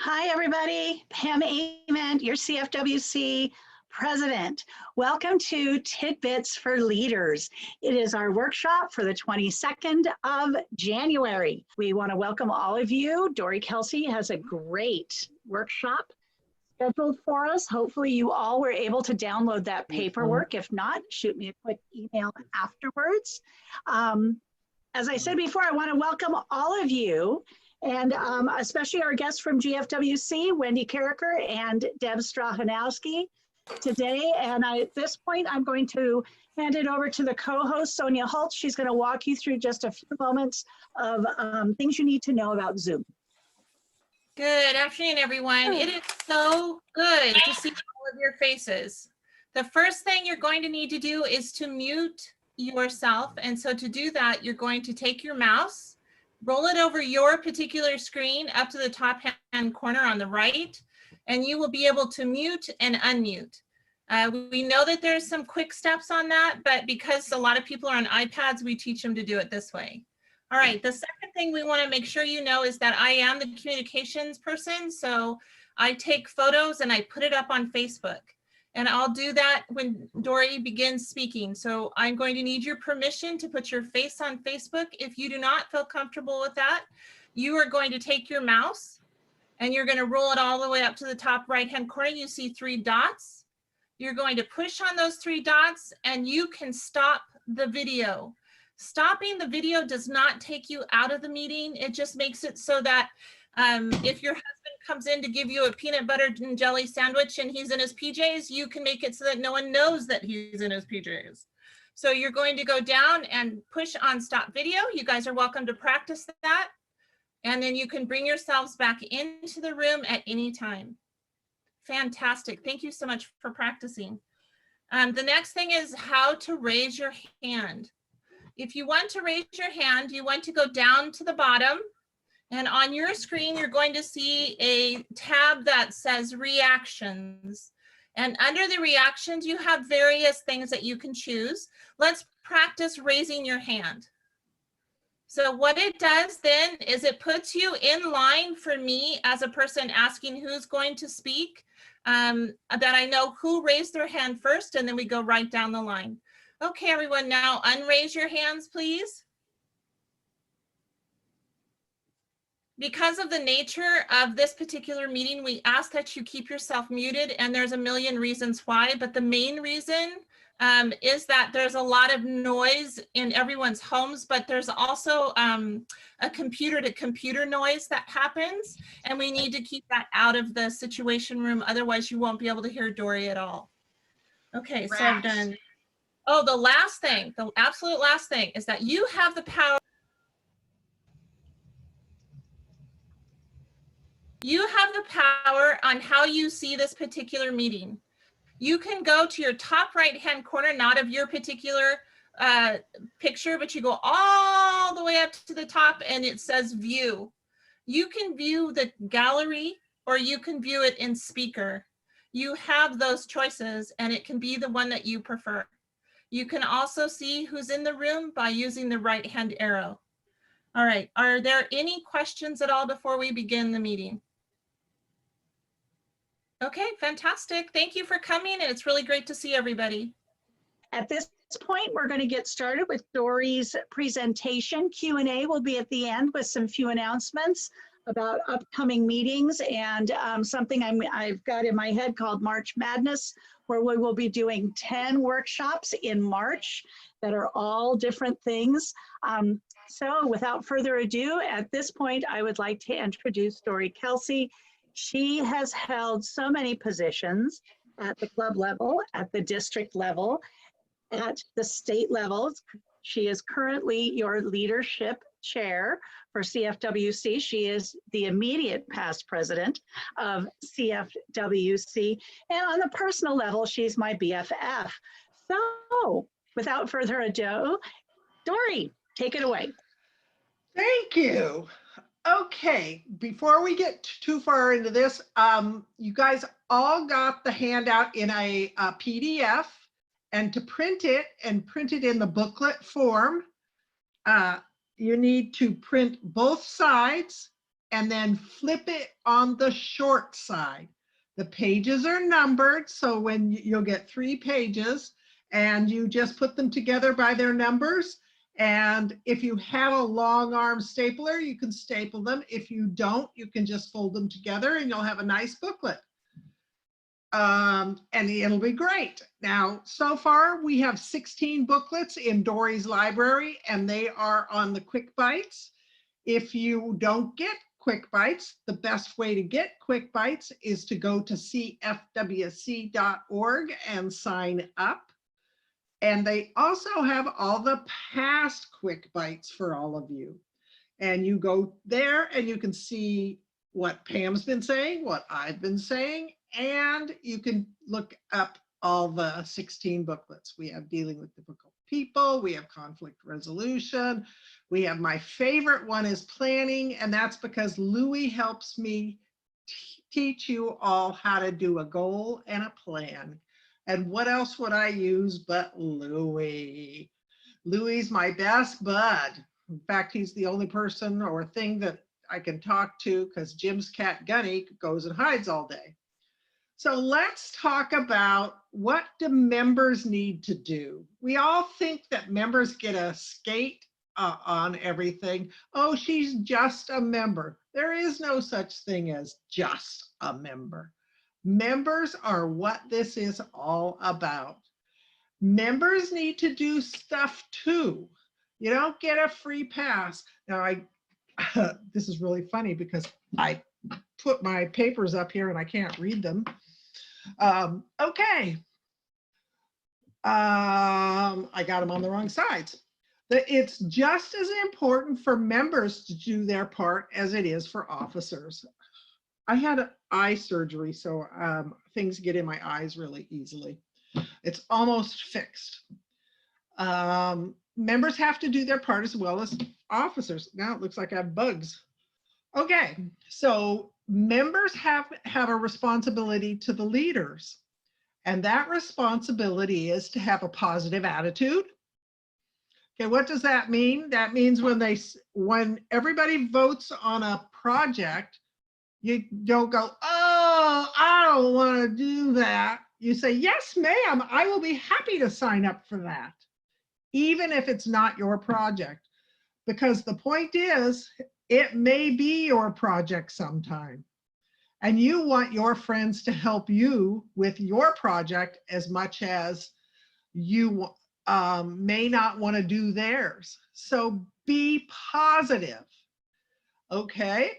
Hi, everybody. Pam Ament, your CFWC president. Welcome to Tid-Bits for Leaders. It is our workshop for the 22nd of January. We want to welcome all of you. Dory Kelsey has a great workshop scheduled for us. Hopefully you all were able to download that paperwork. If not, shoot me a quick email afterwards. As I said before, I want to welcome all of you, and especially our guests from GFWC, Wendy Carricker and Deb Strahanowski today. And at this point, I'm going to hand it over to the co-host, Sonia Holtz. She's going to walk you through just a few moments of things you need to know about Zoom. Good afternoon, everyone. It is so good to see all of your faces. The first thing you're going to need to do is to mute yourself. And so to do that, you're going to take your mouse, roll it over your particular screen up to the top hand corner on the right, and you will be able to mute and unmute. We know that there's some quick steps on that, but because a lot of people are on iPads, we teach them to do it this way. All right, the second thing we want to make sure you know is that I am the communications person. So I take photos and I put it up on Facebook. And I'll do that when Dory begins speaking. So I'm going to need your permission to put your face on Facebook. If you do not feel comfortable with that, you are going to take your mouse and you're going to roll it all the way up to the top right-hand corner. You see 3 dots. You're going to push on those 3 dots and you can stop the video. Stopping the video does not take you out of the meeting. It just makes it so that if your husband comes in to give you a peanut butter and jelly sandwich and he's in his PJs, you can make it so that no one knows that he's in his PJs. So you're going to go down and push on stop video. You guys are welcome to practice that. And then you can bring yourselves back into the room at any time. Fantastic. Thank you so much for practicing. The next thing is how to raise your hand. If you want to raise your hand, you want to go down to the bottom, and on your screen, you're going to see a tab that says reactions. And under the reactions, you have various things that you can choose. Let's practice raising your hand. So what it does then is it puts you in line for me as a person asking who's going to speak, that I know who raised their hand first, and then we go right down the line. Okay, everyone, now unraise your hands, please. Because of the nature of this particular meeting, we ask that you keep yourself muted, and there's a million reasons why, but the main reason is that there's a lot of noise in everyone's homes, but there's also a computer-to-computer noise that happens, and we need to keep that out of the situation room, otherwise you won't be able to hear Dory at all. Okay, so I've done. Oh, the last thing, the absolute last thing is that you have the power. You have the power on how you see this particular meeting. You can go to your top right-hand corner, not of your particular picture, but you go all the way up to the top and it says view. You can view the gallery or you can view it in speaker. You have those choices and it can be the one that you prefer. You can also see who's in the room by using the right-hand arrow. All right, are there any questions at all before we begin the meeting? Okay, fantastic. Thank you for coming, and it's really great to see everybody. At this point, we're going to get started with Dory's presentation. Q&A will be at the end with some few announcements about upcoming meetings and something I've got in my head called March Madness, where we will be doing 10 workshops in March that are all different things. So without further ado, at this point, I would like to introduce Dory Kelsey. She has held so many positions at the club level, at the district level, at the state level. She is currently your leadership chair for CFWC. She is the immediate past president of CFWC. And on the personal level, she's my BFF. So without further ado, Dory, take it away. Thank you. Okay, before we get too far into this, you guys all got the handout in a PDF, and to print it and print it in the booklet form, you need to print both sides and then flip it on the short side. The pages are numbered, so when you'll get 3 pages, and you just put them together by their numbers. And if you have a long arm stapler, you can staple them. If you don't, you can just fold them together and you'll have a nice booklet. And it'll be great. Now, so far we have 16 booklets in Dory's library, and they are on the Quick Bites. If you don't get Quick Bites, the best way to get Quick Bites is to go to cfwc.org and sign up. And they also have all the past Quick Bites for all of you. And you go there and you can see what Pam's been saying, what I've been saying, and you can look up all the 16 booklets. We have Dealing with Difficult People, we have Conflict Resolution, we have my favorite one is Planning, and that's because Louie helps me teach you all how to do a goal and a plan. And what else would I use but Louie? Louie's my best bud. In fact, he's the only person or thing that I can talk to because Jim's cat Gunny goes and hides all day. So let's talk about what do members need to do. We all think that members get a skate on everything. Oh, she's just a member. There is no such thing as just a member. Members are what this is all about. Members need to do stuff too. You don't get a free pass. Now, this is really funny because I put my papers up here and I can't read them. Okay. I got them on the wrong sides. It's just as important for members to do their part as it is for officers. I had eye surgery, so things get in my eyes really easily. It's almost fixed. Members have to do their part as well as officers. Now it looks like I have bugs. Okay, so members have a responsibility to the leaders. And that responsibility is to have a positive attitude. Okay, what does that mean? That means when everybody votes on a project, you don't go, oh, I don't want to do that. You say, yes, ma'am, I will be happy to sign up for that, even if it's not your project. Because the point is, it may be your project sometime. And you want your friends to help you with your project as much as you may not want to do theirs. So be positive, okay?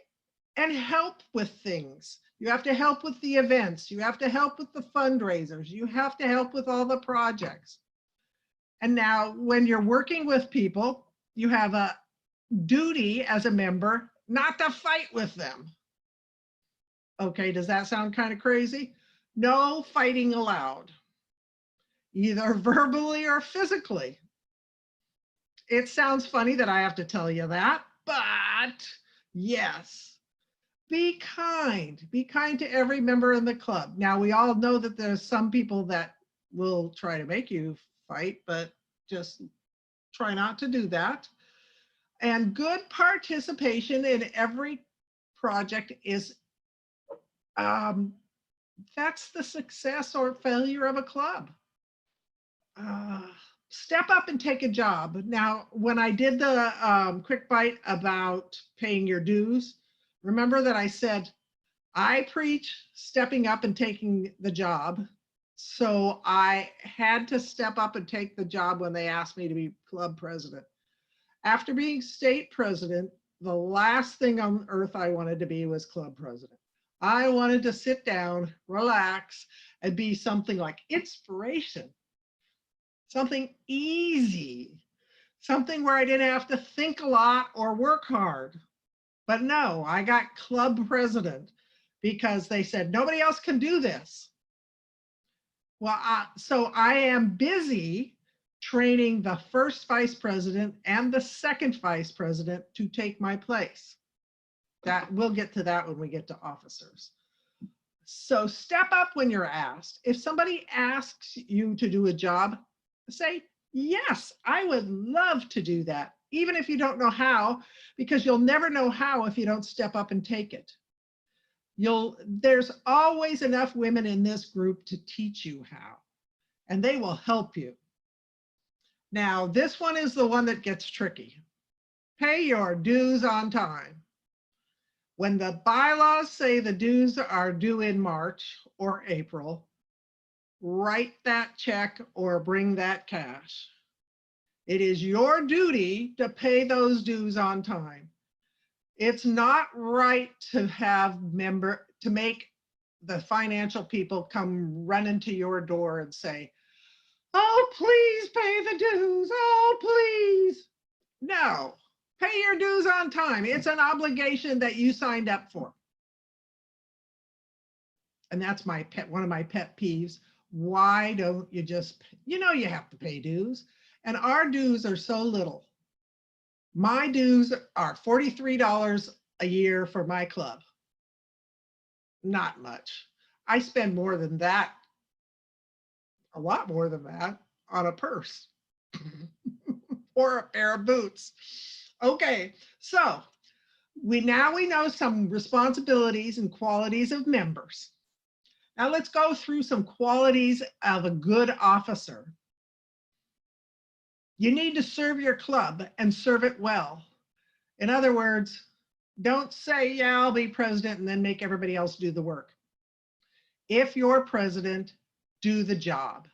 And help with things. You have to help with the events. You have to help with the fundraisers. You have to help with all the projects. And now when you're working with people, you have a duty as a member not to fight with them. Okay, does that sound kind of crazy? No fighting allowed, either verbally or physically. It sounds funny that I have to tell you that, but yes. Be kind to every member in the club. Now, we all know that there's some people that will try to make you fight, but just try not to do that. And good participation in every project is, that's the success or failure of a club. Step up and take a job. Now, when I did the quick bite about paying your dues, remember that I said, I preach stepping up and taking the job. So I had to step up and take the job when they asked me to be club president. After being state president, the last thing on earth I wanted to be was club president. I wanted to sit down, relax, and be something like inspiration, something easy, something where I didn't have to think a lot or work hard. But no, I got club president because they said, nobody else can do this. Well, so I am busy training the first vice president and the second vice president to take my place. That we'll get to that when we get to officers. So step up when you're asked. If somebody asks you to do a job, say, yes, I would love to do that. even if you don't know how, because you'll never know how if you don't step up and take it. There's always enough women in this group to teach you how, and they will help you. Now, this one is the one that gets tricky. Pay your dues on time. When the bylaws say the dues are due in March or April, write that check or bring that cash. It is your duty to pay those dues on time. It's not right to make the financial people come running to your door and say, oh, please pay the dues. Oh, please. No, pay your dues on time. It's an obligation that you signed up for. And that's one of my pet peeves. Why don't you just, you have to pay dues. And our dues are so little. My dues are $43 a year for my club. Not much. I spend more than that, a lot more than that, on a purse or a pair of boots. Okay, so we know some responsibilities and qualities of members. Now let's go through some qualities of a good officer. You need to serve your club and serve it well. In other words, don't say, yeah, I'll be president and then make everybody else do the work. If you're president, do the job.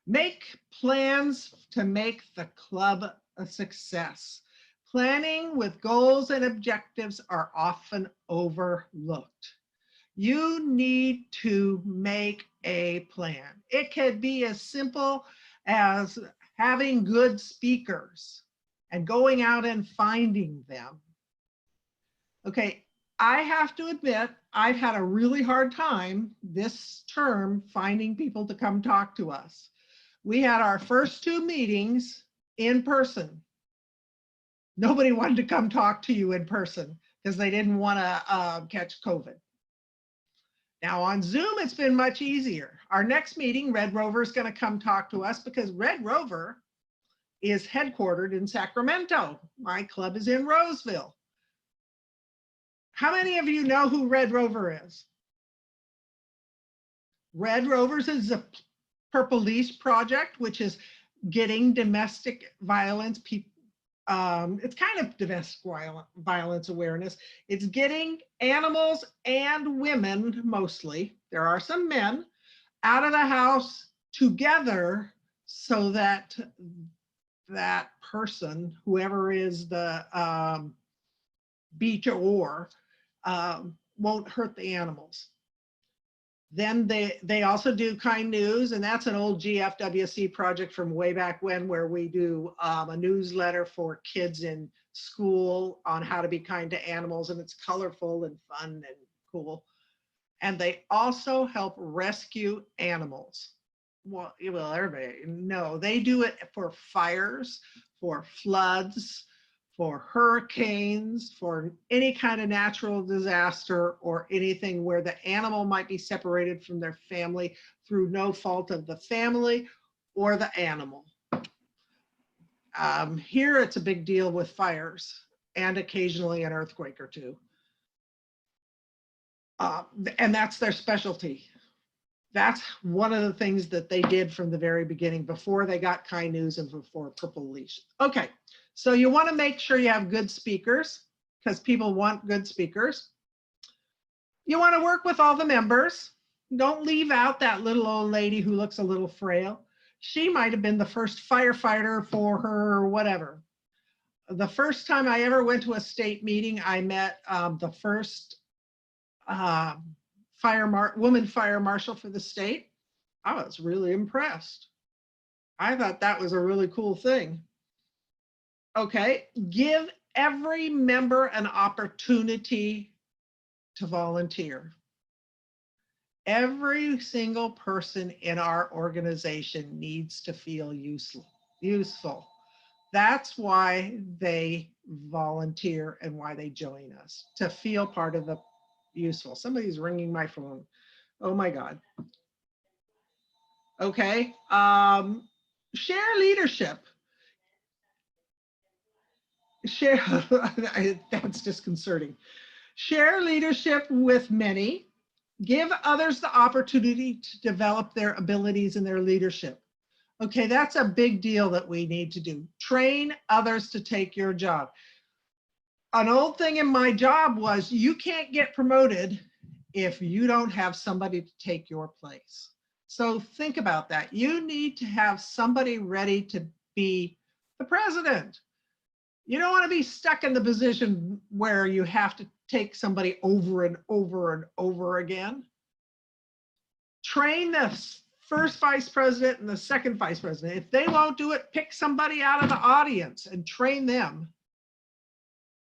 Make plans to make the club a success. Planning with goals and objectives are often overlooked. You need to make a plan. It could be as simple as having good speakers and going out and finding them. Okay, I have to admit, I've had a really hard time this term finding people to come talk to us. We had our first 2 meetings in person. Nobody wanted to come talk to you in person because they didn't want to catch COVID. Now on Zoom, it's been much easier. Our next meeting, Red Rover is going to come talk to us because Red Rover is headquartered in Sacramento. My club is in Roseville. How many of you know who Red Rover is? Red Rovers is a police project, which is getting domestic violence people. It's kind of domestic violence awareness. It's getting animals and women, mostly, there are some men, out of the house together so that that person, whoever is the beach-or, won't hurt the animals. Then they also do kind news, and that's an old GFWC project from way back when, where we do a newsletter for kids in school on how to be kind to animals, and it's colorful and fun and cool. And they also help rescue animals. Well, everybody, no, they do it for fires, for floods, for hurricanes, for any kind of natural disaster, or anything where the animal might be separated from their family through no fault of the family or the animal. Here it's a big deal with fires and occasionally an earthquake or two. And that's their specialty. That's one of the things that they did from the very beginning, before they got Kind News and before Purple Leash. Okay. So you want to make sure you have good speakers, because people want good speakers. You want to work with all the members. Don't leave out that little old lady who looks a little frail. She might have been the first firefighter for her or whatever. The first time I ever went to a state meeting, I met the first woman fire marshal for the state. I was really impressed. I thought that was a really cool thing. Okay, give every member an opportunity to volunteer. Every single person in our organization needs to feel useful. That's why they volunteer and why they join us, to feel part of the useful. Somebody's ringing my phone. Oh my God. Okay, share leadership. share, that's disconcerting. Share leadership with many. Give others the opportunity to develop their abilities in their leadership. Okay, that's a big deal that we need to do. Train others to take your job. An old thing in my job was you can't get promoted if you don't have somebody to take your place. So think about that. You need to have somebody ready to be the president. You don't want to be stuck in the position where you have to take somebody over and over and over again. Train the first vice president and the second vice president. If they won't do it, pick somebody out of the audience and train them.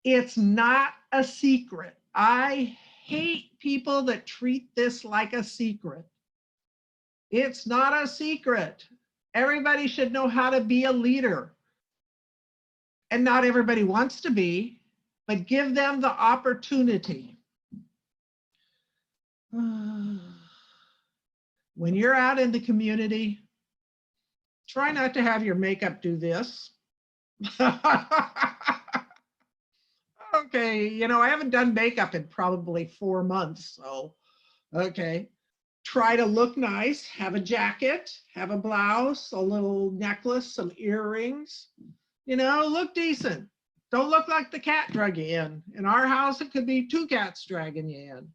It's not a secret. I hate people that treat this like a secret. It's not a secret. Everybody should know how to be a leader. And not everybody wants to be, but give them the opportunity. When you're out in the community, try not to have your makeup do this. Okay, you know, I haven't done makeup in probably 4 months, so, okay. Try to look nice, have a jacket, have a blouse, a little necklace, some earrings, you know, look decent. Don't look like the cat drug you in. In our house, it could be 2 cats dragging you in.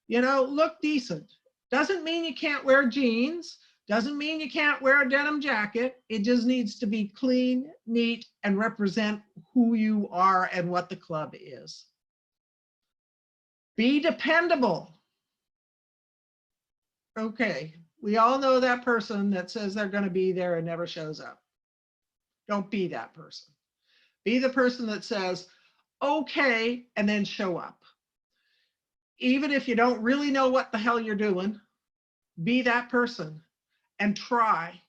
You know, look decent. Doesn't mean you can't wear jeans. Doesn't mean you can't wear a denim jacket. It just needs to be clean, neat, and represent who you are and what the club is. Be dependable. Okay, we all know that person that says they're going to be there and never shows up. Don't be that person. Be the person that says, okay, and then show up. Even if you don't really know what the hell you're doing, be that person and try.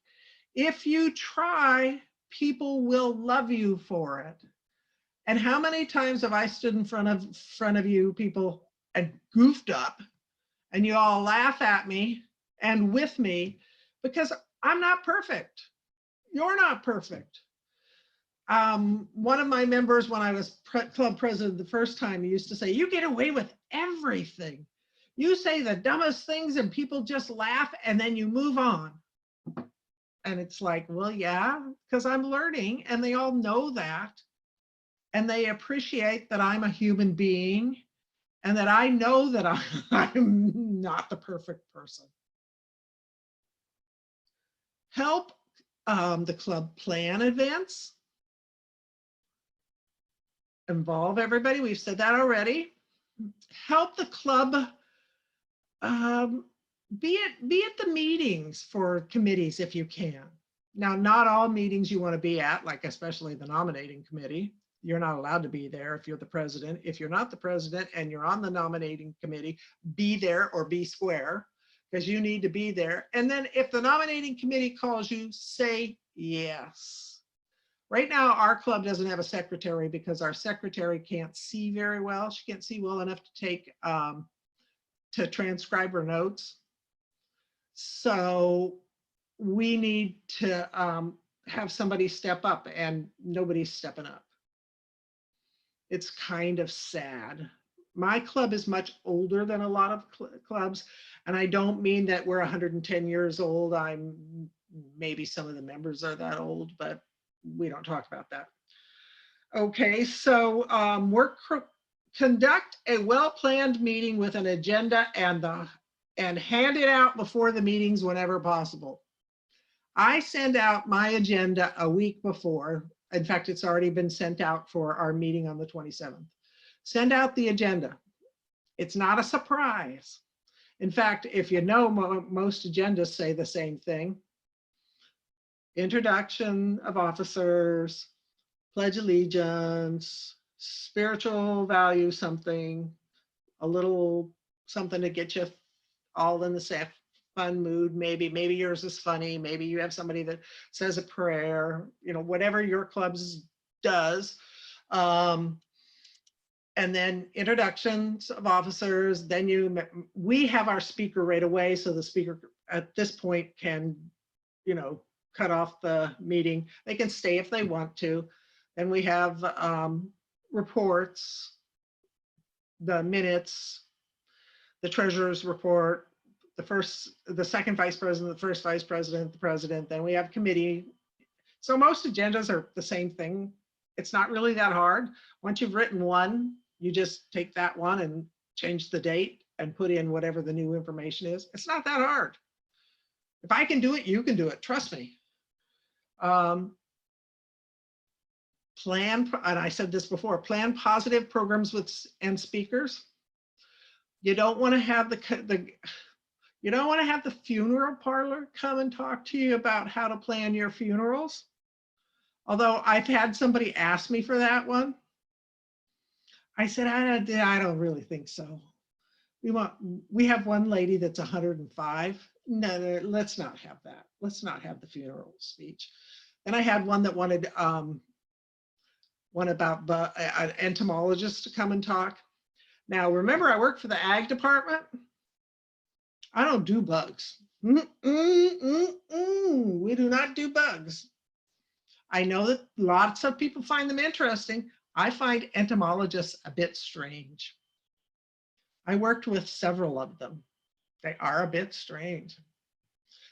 If you try, people will love you for it. And how many times have I stood in front of you people and goofed up, and you all laugh at me and with me because I'm not perfect. You're not perfect. One of my members, when I was club president the first time, he used to say, you get away with everything. You say the dumbest things and people just laugh and then you move on. And it's like, well, yeah, because I'm learning and they all know that. And they appreciate that I'm a human being and that I know that I'm not the perfect person. Help the club plan events. Involve everybody. We've said that already. Help the club be at the meetings for committees if you can. Now, not all meetings you want to be at, like especially the nominating committee. You're not allowed to be there if you're the president. If you're not the president and you're on the nominating committee, be there or be square, because you need to be there. And then if the nominating committee calls you, say yes. Right now, our club doesn't have a secretary because our secretary can't see very well. She can't see well enough to take, to transcribe her notes. So we need to have somebody step up, and nobody's stepping up. It's kind of sad. My club is much older than a lot of clubs, and I don't mean that we're 110 years old. Maybe some of the members are that old, but we don't talk about that. Okay, so conduct a well-planned meeting with an agenda and hand it out before the meetings whenever possible. I send out my agenda a week before. In fact, it's already been sent out for our meeting on the 27th. Send out the agenda. It's not a surprise. In fact, if you know, most agendas say the same thing. Introduction of officers, pledge allegiance, spiritual value something, a little something to get you all in the fun mood. Maybe yours is funny. Maybe you have somebody that says a prayer, you know, whatever your club's does. And then introductions of officers. Then we have our speaker right away. So the speaker at this point can, you know, cut off the meeting. They can stay if they want to. Then we have reports, the minutes, the treasurer's report, the second vice president, the first vice president, the president. Then we have committee. So most agendas are the same thing. It's not really that hard. Once you've written one, you just take that one and change the date and put in whatever the new information is. It's not that hard. If I can do it, you can do it. Trust me. Plan, and I said this before, plan positive programs and speakers. You don't want to have you don't want to have the funeral parlor come and talk to you about how to plan your funerals. Although I've had somebody ask me for that one. I said, I don't really think so. We have one lady that's 105. No, let's not have that. Let's not have the funeral speech. And I had one that wanted one about an entomologist to come and talk. Now, remember, I work for the ag department. I don't do bugs. We do not do bugs. I know that lots of people find them interesting. I find entomologists a bit strange. I worked with several of them. They are a bit strange.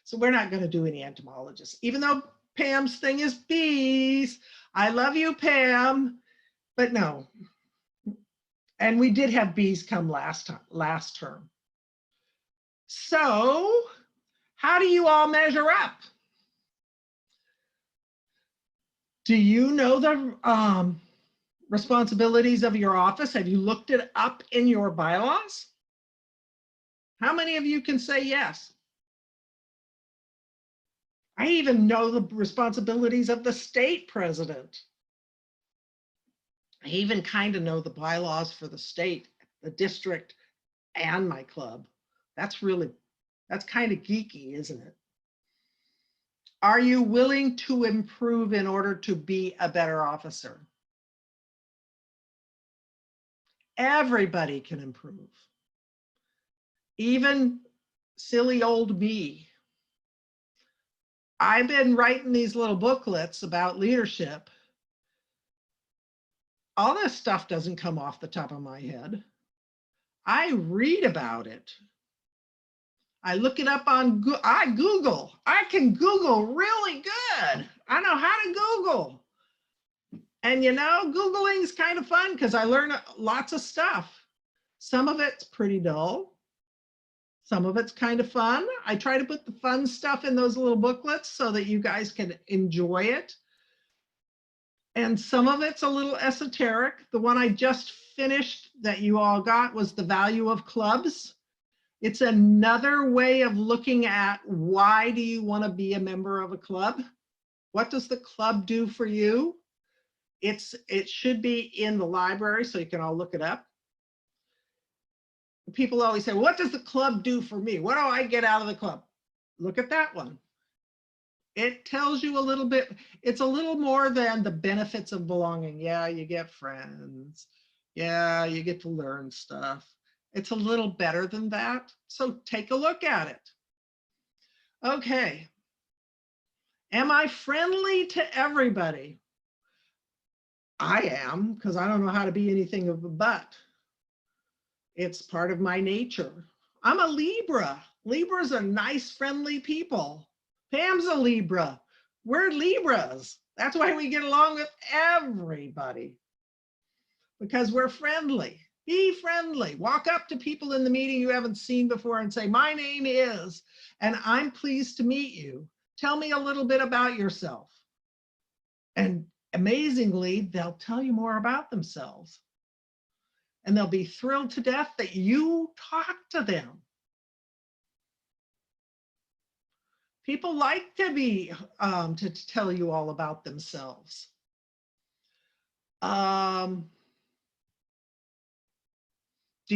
So we're not going to do any entomologists, even though Pam's thing is bees. I love you, Pam, but no. And we did have bees come last term. So how do you all measure up? Do you know the responsibilities of your office? Have you looked it up in your bylaws? How many of you can say yes? I even know the responsibilities of the state president. I even kind of know the bylaws for the state, the district, and my club. That's kind of geeky, isn't it? Are you willing to improve in order to be a better officer? Everybody can improve. Even silly old me. I've been writing these little booklets about leadership. All this stuff doesn't come off the top of my head. I read about it. I look it up on Google. I can Google really good. I know how to Google. And you know, Googling is kind of fun because I learn lots of stuff. Some of it's pretty dull. Some of it's kind of fun. I try to put the fun stuff in those little booklets so that you guys can enjoy it. And some of it's a little esoteric. The one I just finished that you all got was The Value of Clubs. It's another way of looking at why do you want to be a member of a club? What does the club do for you? It should be in the library so you can all look it up. People always say, what does the club do for me? What do I get out of the club? Look at that one. It tells you a little bit. It's a little more than the benefits of belonging. Yeah, you get friends. Yeah, you get to learn stuff. It's a little better than that. So take a look at it. Okay. Am I friendly to everybody? I am, because I don't know how to be anything of a butt. It's part of my nature. I'm a Libra. Libras are nice, friendly people. Pam's a Libra. We're Libras. That's why we get along with everybody. Because we're friendly. Be friendly. Walk up to people in the meeting you haven't seen before and say, my name is, and I'm pleased to meet you. Tell me a little bit about yourself. And amazingly, they'll tell you more about themselves. And they'll be thrilled to death that you talk to them. People like to be to tell you all about themselves. Do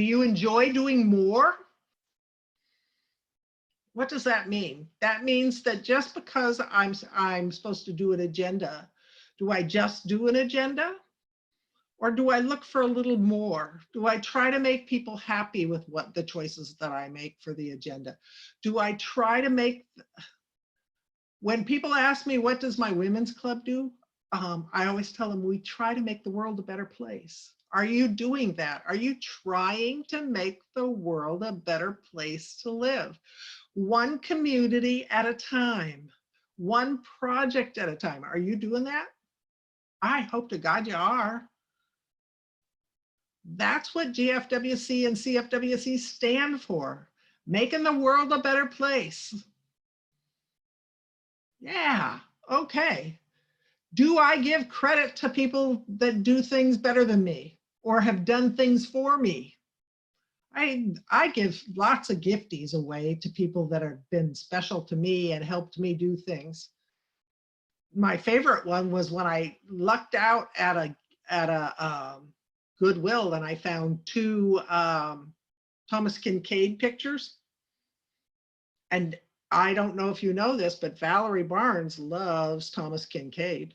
you enjoy doing more? What does that mean? That means that just because I'm supposed to do an agenda, do I just do an agenda? Or do I look for a little more? Do I try to make people happy with what the choices that I make for the agenda? Do I try to make, when people ask me, what does my women's club do? I always tell them we try to make the world a better place. Are you doing that? Are you trying to make the world a better place to live? One community at a time, one project at a time. Are you doing that? I hope to God you are. That's what GFWC and CFWC stand for. Making the world a better place. Yeah, okay. Do I give credit to people that do things better than me or have done things for me? I give lots of gifties away to people that have been special to me and helped me do things. My favorite one was when I lucked out at a Goodwill and I found two Thomas Kincaid pictures. And I don't know if you know this, but Valerie Barnes loves Thomas Kincaid.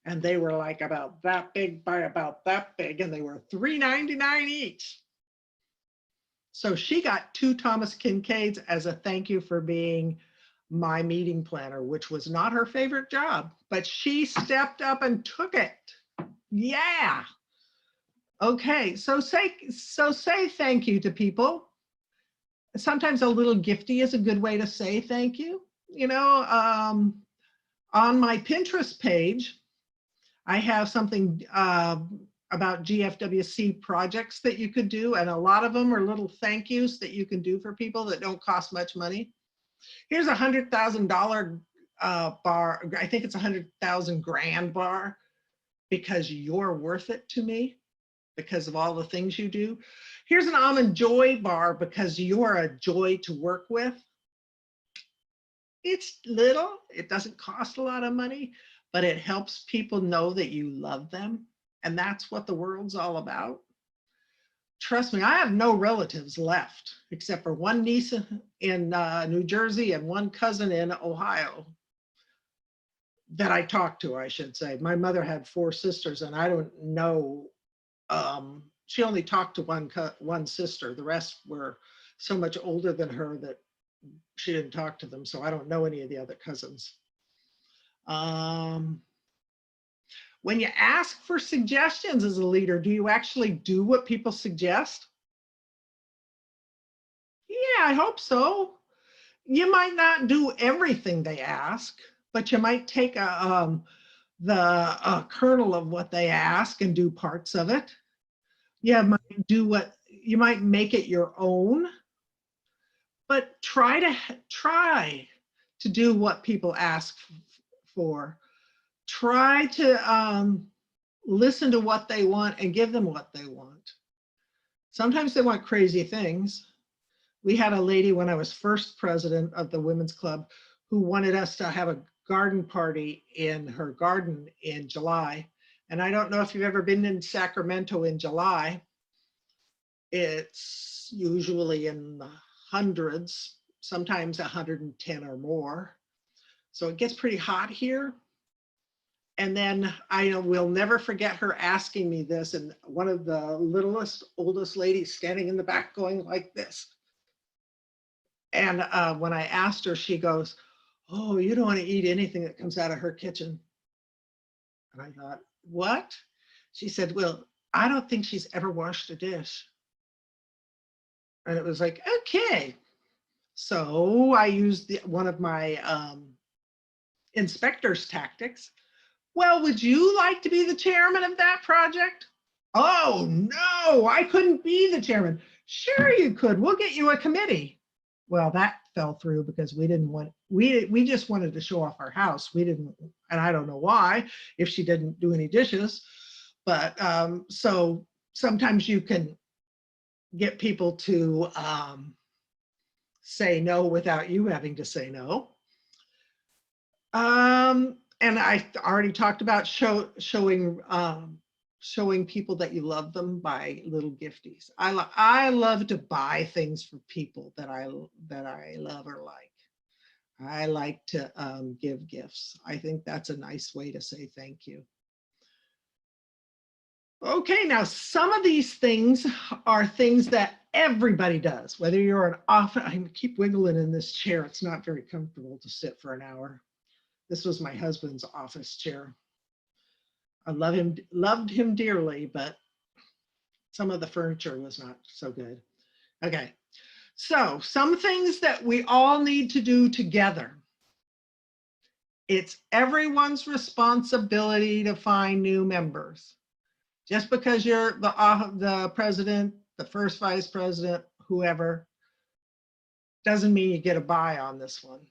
And they were like about that big by about that big, and they were $3.99 each. So she got two Thomas Kincaids as a thank you for being my meeting planner, which was not her favorite job, but she stepped up and took it. Yeah. Okay, so say thank you to people. Sometimes a little gifty is a good way to say thank you. You know, on my Pinterest page, I have something about GFWC projects that you could do, and a lot of them are little thank yous that you can do for people that don't cost much money. Here's a $100,000 bar. I think it's $100,000 bar because you're worth it to me because of all the things you do. Here's an almond joy bar because you're a joy to work with. It's little, it doesn't cost a lot of money, but it helps people know that you love them. And that's what the world's all about. Trust me, I have no relatives left except for one niece in New Jersey and one cousin in Ohio that I talked to, I should say. My mother had 4 sisters and I don't know, she only talked to one sister. The rest were so much older than her that she didn't talk to them. So I don't know any of the other cousins. When you ask for suggestions as a leader, do you actually do what people suggest? Yeah, I hope so. You might not do everything they ask, but you might take the kernel of what they ask and do parts of it. You might make it your own, but try to do what people ask for. Try to listen to what they want and give them what they want. Sometimes they want crazy things. We had a lady when I was first president of the Women's Club who wanted us to have a garden party in her garden in July. And I don't know if you've ever been in Sacramento in July. It's usually in the hundreds, sometimes 110 or more. So it gets pretty hot here. And then I will never forget her asking me this, and one of the littlest, oldest ladies standing in the back going like this. And when I asked her, she goes, "Oh, you don't want to eat anything that comes out of her kitchen." And I thought, what? She said, "Well, I don't think she's ever washed a dish." And it was like, okay. So I used one of my inspector's tactics. Well, would you like to be the chairman of that project? Oh, no, I couldn't be the chairman. Sure you could. We'll get you a committee. Well, that fell through because we just wanted to show off our house. We didn't, and I don't know why, if she didn't do any dishes. But so sometimes you can get people to say no without you having to say no. And I already talked about showing people that you love them by little gifties. I love to buy things for people that I love or like. I like to give gifts. I think that's a nice way to say thank you. Okay, now some of these things are things that everybody does, whether you're an office. I keep wiggling in this chair. It's not very comfortable to sit for an hour. This was my husband's office chair. I loved him dearly, but some of the furniture was not so good. Okay, so some things that we all need to do together. It's everyone's responsibility to find new members. Just because you're the president, the first vice president, whoever, doesn't mean you get a buy on this one.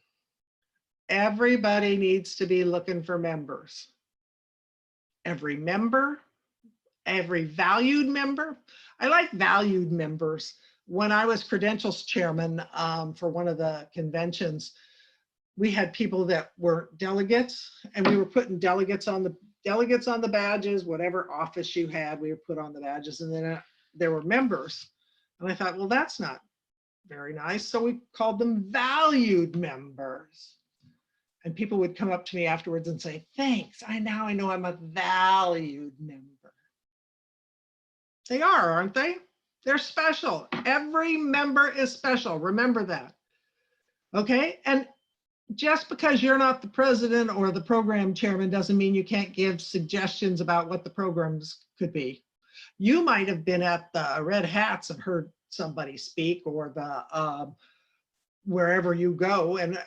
Everybody needs to be looking for members. Every member, every valued member. I like valued members. When I was credentials chairman for one of the conventions, we had people that were delegates, and we were putting delegates on the badges. Whatever office you had, we would put on the badges, and then there were members. And I thought, well, that's not very nice. So we called them valued members. And people would come up to me afterwards and say, thanks, now I know I'm a valued member. They are, aren't they? They're special. Every member is special. Remember that. Okay, and just because you're not the president or the program chairman doesn't mean you can't give suggestions about what the programs could be. You might have been at the Red Hats and heard somebody speak, or the wherever you go and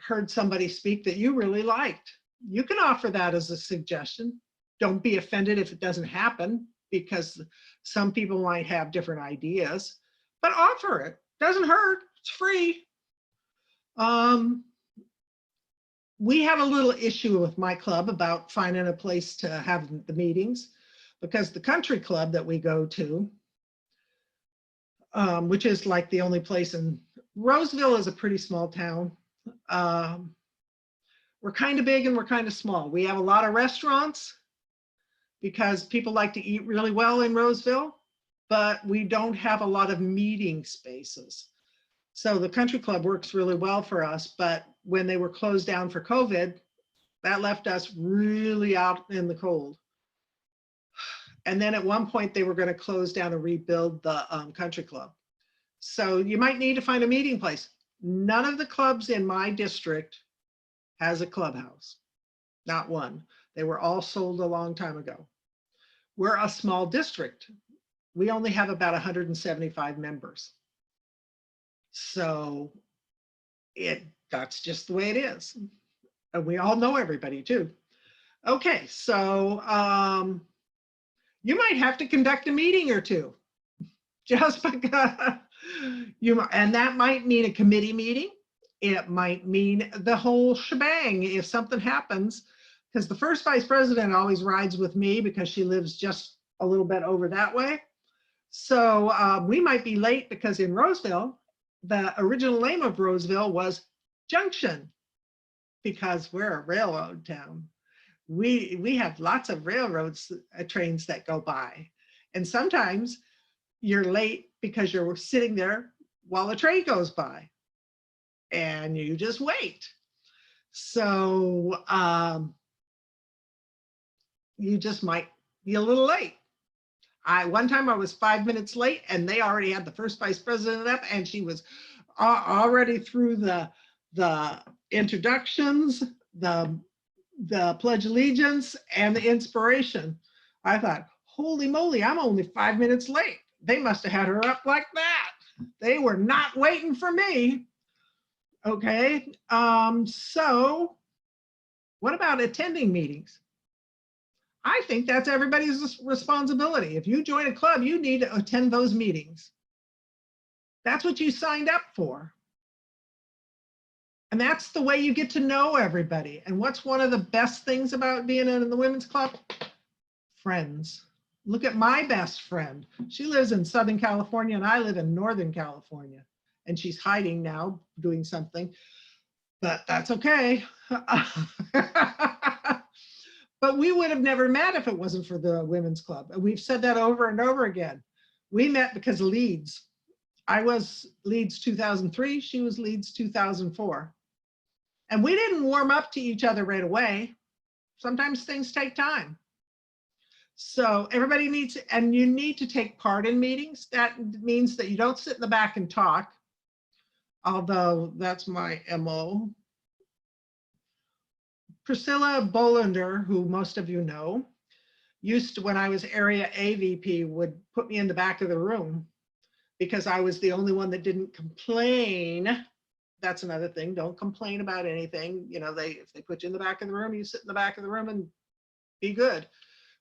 heard somebody speak that you really liked. You can offer that as a suggestion. Don't be offended if it doesn't happen, because some people might have different ideas, but offer it. Doesn't hurt. It's free. We have a little issue with my club about finding a place to have the meetings, because the country club that we go to, which is like the only place in Roseville, is a pretty small town. We're kind of big and we're kind of small. We have a lot of restaurants because people like to eat really well in Roseville, but we don't have a lot of meeting spaces. So the country club works really well for us, but when they were closed down for COVID, that left us really out in the cold. And then at one point they were going to close down and rebuild the country club. So you might need to find a meeting place. None of the clubs in my district has a clubhouse, not one. They were all sold a long time ago. We're a small district. We only have about 175 members. So that's just the way it is. And we all know everybody too. Okay, so you might have to conduct a meeting or two, just because and that might mean a committee meeting. It might mean the whole shebang if something happens, because the first vice president always rides with me because she lives just a little bit over that way. So we might be late because in Roseville, the original name of Roseville was Junction, because we're a railroad town. We have lots of railroads, trains that go by. And sometimes you're late because you're sitting there while a train goes by and you just wait. So you just might be a little late. One time I was 5 minutes late and they already had the first vice president up, and she was already through the introductions, the Pledge of Allegiance, and the inspiration. I thought, holy moly, I'm only 5 minutes late. They must have had her up like that. They were not waiting for me. Okay, so what about attending meetings? I think that's everybody's responsibility. If you join a club, you need to attend those meetings. That's what you signed up for. And that's the way you get to know everybody. And what's one of the best things about being in the women's club? Friends. Look at my best friend. She lives in Southern California and I live in Northern California. And she's hiding now, doing something, but that's okay. But we would have never met if it wasn't for the women's club. And we've said that over and over again. We met because of Leeds. I was Leeds 2003, she was Leeds 2004. And we didn't warm up to each other right away. Sometimes things take time. So everybody needs, and you need to take part in meetings. That means that you don't sit in the back and talk, although that's my MO. Priscilla Bolander, who most of you know, used to, when I was area AVP, would put me in the back of the room because I was the only one that didn't complain. That's another thing. Don't complain about anything. You know, if they put you in the back of the room, you sit in the back of the room and be good.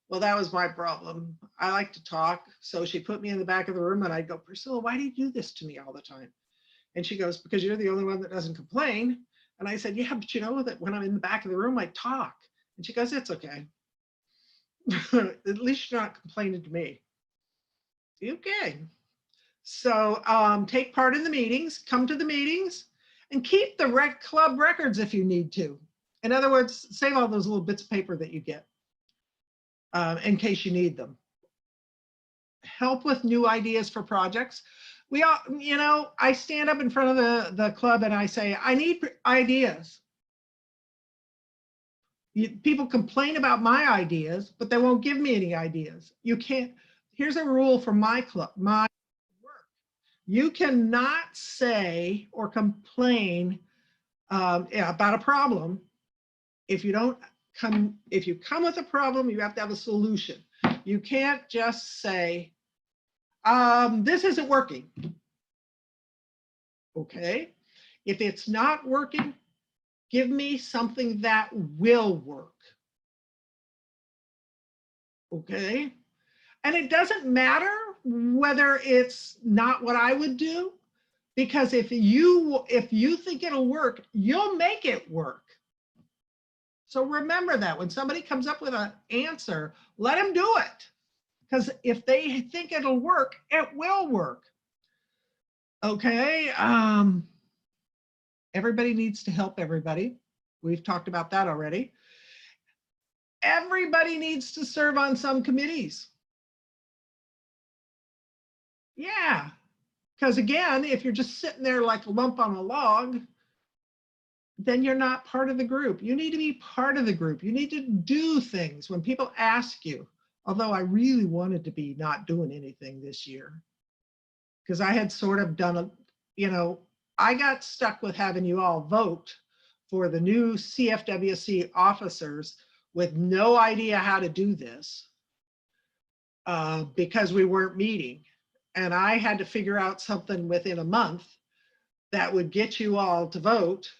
Well, that was my problem. I like to talk. So she put me in the back of the room and I'd go, Priscilla, why do you do this to me all the time? And she goes, because you're the only one that doesn't complain. And I said, yeah, but you know that when I'm in the back of the room, I talk. And she goes, it's okay. At least you're not complaining to me. Okay. So take part in the meetings, come to the meetings, and keep the club records if you need to. In other words, save all those little bits of paper that you get in case you need them. Help with new ideas for projects. We all, you know, I stand up in front of the club and I say, I need ideas. People complain about my ideas, but they won't give me any ideas. You can't, here's a rule for my club, my work. You cannot say or complain about a problem. If you come with a problem, you have to have a solution. You can't just say, this isn't working. Okay, if it's not working, give me something that will work. Okay, and it doesn't matter whether it's not what I would do, because if you think it'll work, you'll make it work. So remember that when somebody comes up with an answer, let them do it. Because if they think it'll work, it will work. Okay, everybody needs to help everybody. We've talked about that already. Everybody needs to serve on some committees. Yeah, because again, if you're just sitting there like a lump on a log, then you're not part of the group. You need to be part of the group. You need to do things when people ask you. Although I really wanted to be not doing anything this year, because I had sort of done I got stuck with having you all vote for the new CFWC officers with no idea how to do this because we weren't meeting. And I had to figure out something within a month that would get you all to vote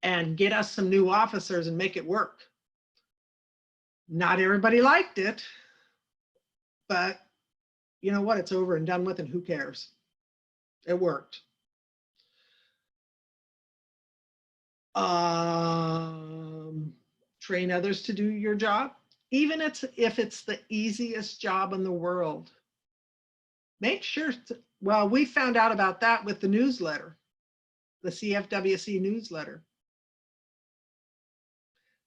and get us some new officers and make it work. Not everybody liked it, but you know what? It's over and done with, and who cares? It worked. Train others to do your job, even if it's the easiest job in the world. Make sure, well, we found out about that with the newsletter, the CFWC newsletter.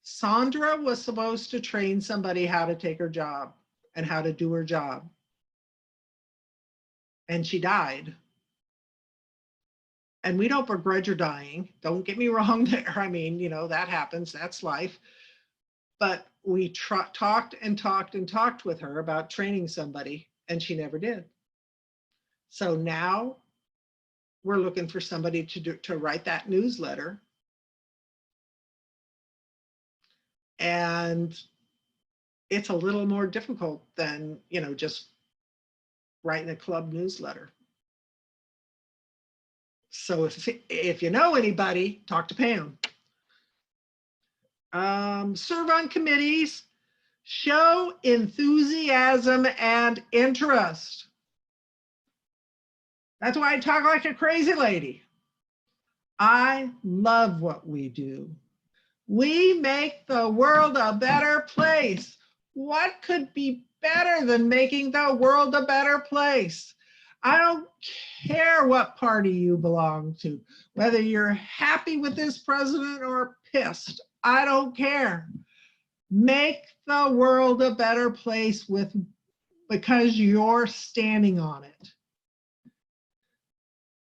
Sandra was supposed to train somebody how to take her job and how to do her job. And she died. And we don't begrudge her dying. Don't get me wrong there. I mean, that happens. That's life. But we talked and talked and talked with her about training somebody, and she never did. So now we're looking for somebody to write that newsletter. And it's a little more difficult than, just writing a club newsletter. So if you know anybody, talk to Pam. Serve on committees, show enthusiasm and interest. That's why I talk like a crazy lady. I love what we do. We make the world a better place. What could be better than making the world a better place? I don't care what party you belong to, whether you're happy with this president or pissed. I don't care. Make the world a better place because you're standing on it.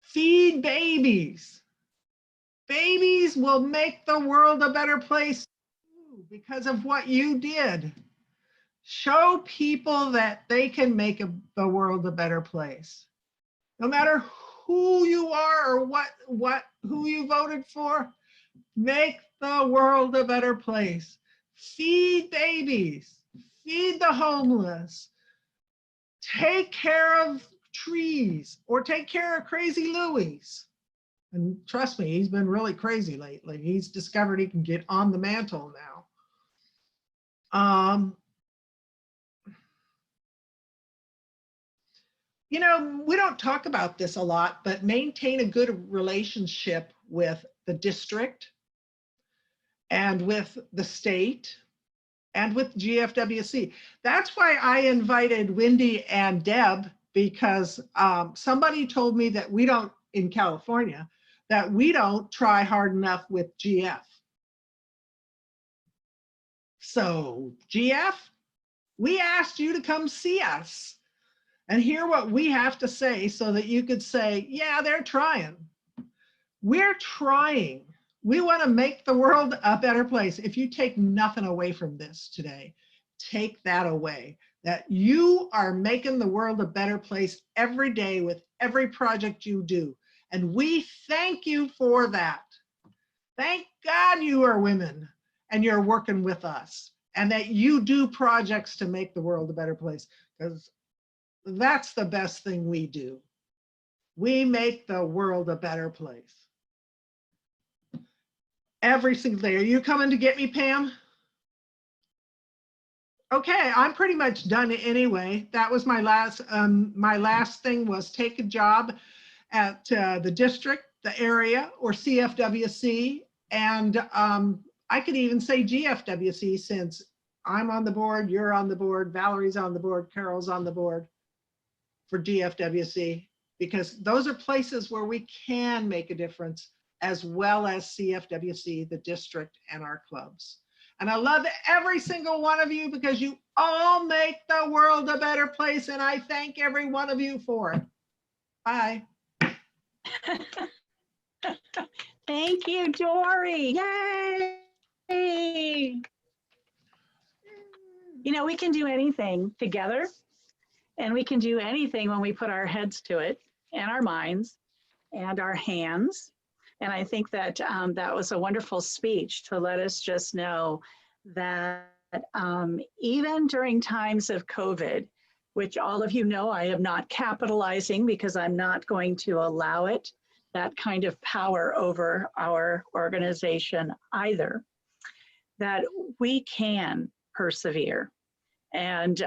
Feed babies. Babies will make the world a better place too because of what you did. Show people that they can make the world a better place. No matter who you are or who you voted for, make the world a better place. Feed babies. feed the homeless, take care of trees, or take care of Crazy Louie's. And trust me, he's been really crazy lately. He's discovered he can get on the mantle now. You know, we don't talk about this a lot, but maintain a good relationship with the district and with the state and with GFWC. That's why I invited Wendy and Deb, because somebody told me that we don't, in California, that we don't try hard enough with GF. So GF, we asked you to come see us and hear what we have to say so that you could say, yeah, they're trying. We're trying. We want to make the world a better place. If you take nothing away from this today, take that away, that you are making the world a better place every day with every project you do. And we thank you for that. Thank God you are women and you're working with us and that you do projects to make the world a better place, because that's the best thing we do. We make the world a better place. Every single day. Are you coming to get me, Pam? Okay, I'm pretty much done anyway. That was my last thing was take a job at the district, the area, or CFWC. And I could even say GFWC, since I'm on the board, you're on the board, Valerie's on the board, Carol's on the board for GFWC, because those are places where we can make a difference, as well as CFWC, the district, and our clubs. And I love every single one of you because you all make the world a better place, and I thank every one of you for it. Bye. Thank you, Dory. Yay! You know, we can do anything together, and we can do anything when we put our heads to it, and our minds, and our hands. And I think that that was a wonderful speech to let us just know that even during times of COVID, which all of you know I am not capitalizing because I'm not going to allow it, that kind of power over our organization either, that we can persevere. And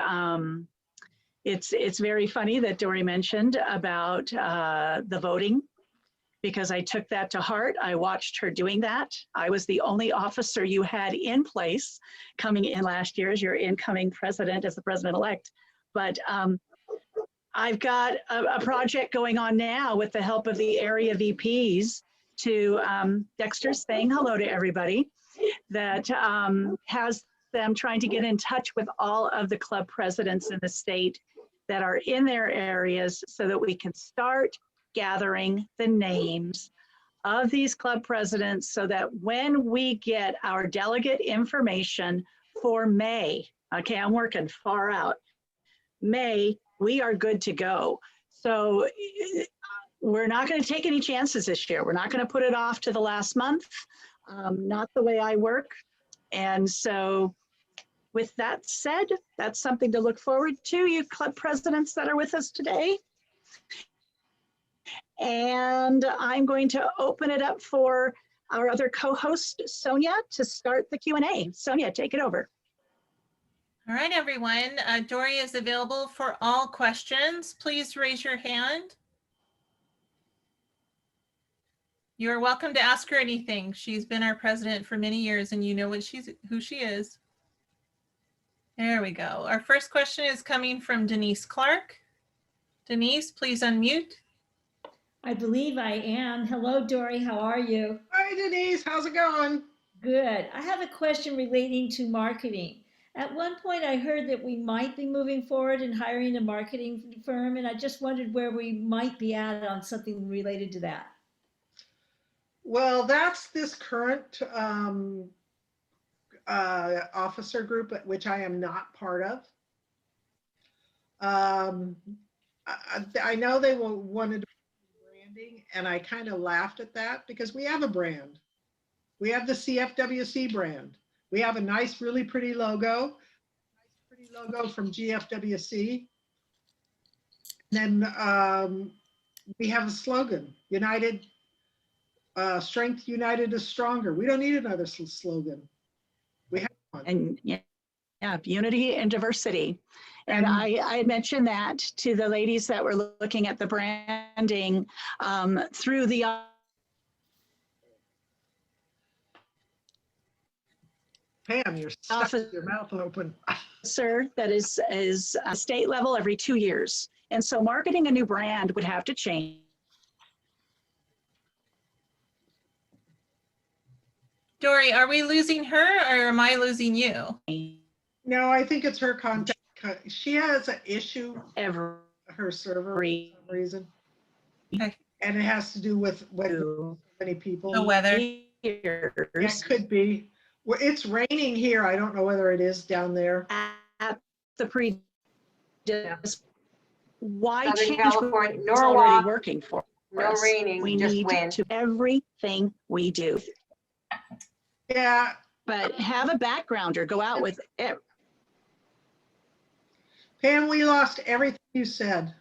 it's very funny that Dory mentioned about the voting, because I took that to heart. I watched her doing that. I was the only officer you had in place coming in last year as your incoming president, as the president-elect. But I've got a project going on now with the help of the area VPs to, Dexter's saying hello to everybody, that has them trying to get in touch with all of the club presidents in the state that are in their areas so that we can start gathering the names of these club presidents so that when we get our delegate information for May, okay, I'm working far out, May, we are good to go. So we're not going to take any chances this year. We're not going to put it off to the last month, not the way I work. And so with that said, that's something to look forward to, you club presidents that are with us today. And I'm going to open it up for our other co-host, Sonia, to start the Q&A. Sonia, take it over. All right, everyone. Dory is available for all questions. Please raise your hand. You're welcome to ask her anything. She's been our president for many years, and you know who she is. There we go. Our first question is coming from Denise Clark. Denise, please unmute. I believe I am. Hello, Dory. How are you? Hi, Denise. How's it going? Good. I have a question relating to marketing. At one point, I heard that we might be moving forward and hiring a marketing firm, and I just wondered where we might be at on something related to that. Well, that's this current officer group, which I am not part of. I know they wanted to branding, and I kind of laughed at that because we have a brand. We have the CFWC brand. We have a nice, really pretty logo, nice, pretty logo from GFWC. And then we have a slogan, United, strength united is stronger. We don't need another slogan. We have one. And yeah, unity and diversity. And I mentioned that to the ladies that were looking at the branding through the Pam, you're stuck with your mouth open. officer that is state level every 2 years. And so marketing a new brand would have to change. Dory, are we losing her or am I losing you? No, I think it's her contact. She has an issue, Every her server, for some reason. Okay. And it has to do with so many people. The weather. years It could be. Well, it's raining here. I don't know whether it is down there. at the pre. Why Southern change California, what's already Norwalk, working for no us? raining, We just need wind. to everything we do, Yeah, but have a backgrounder. Go out with it. Pam, we lost everything you said.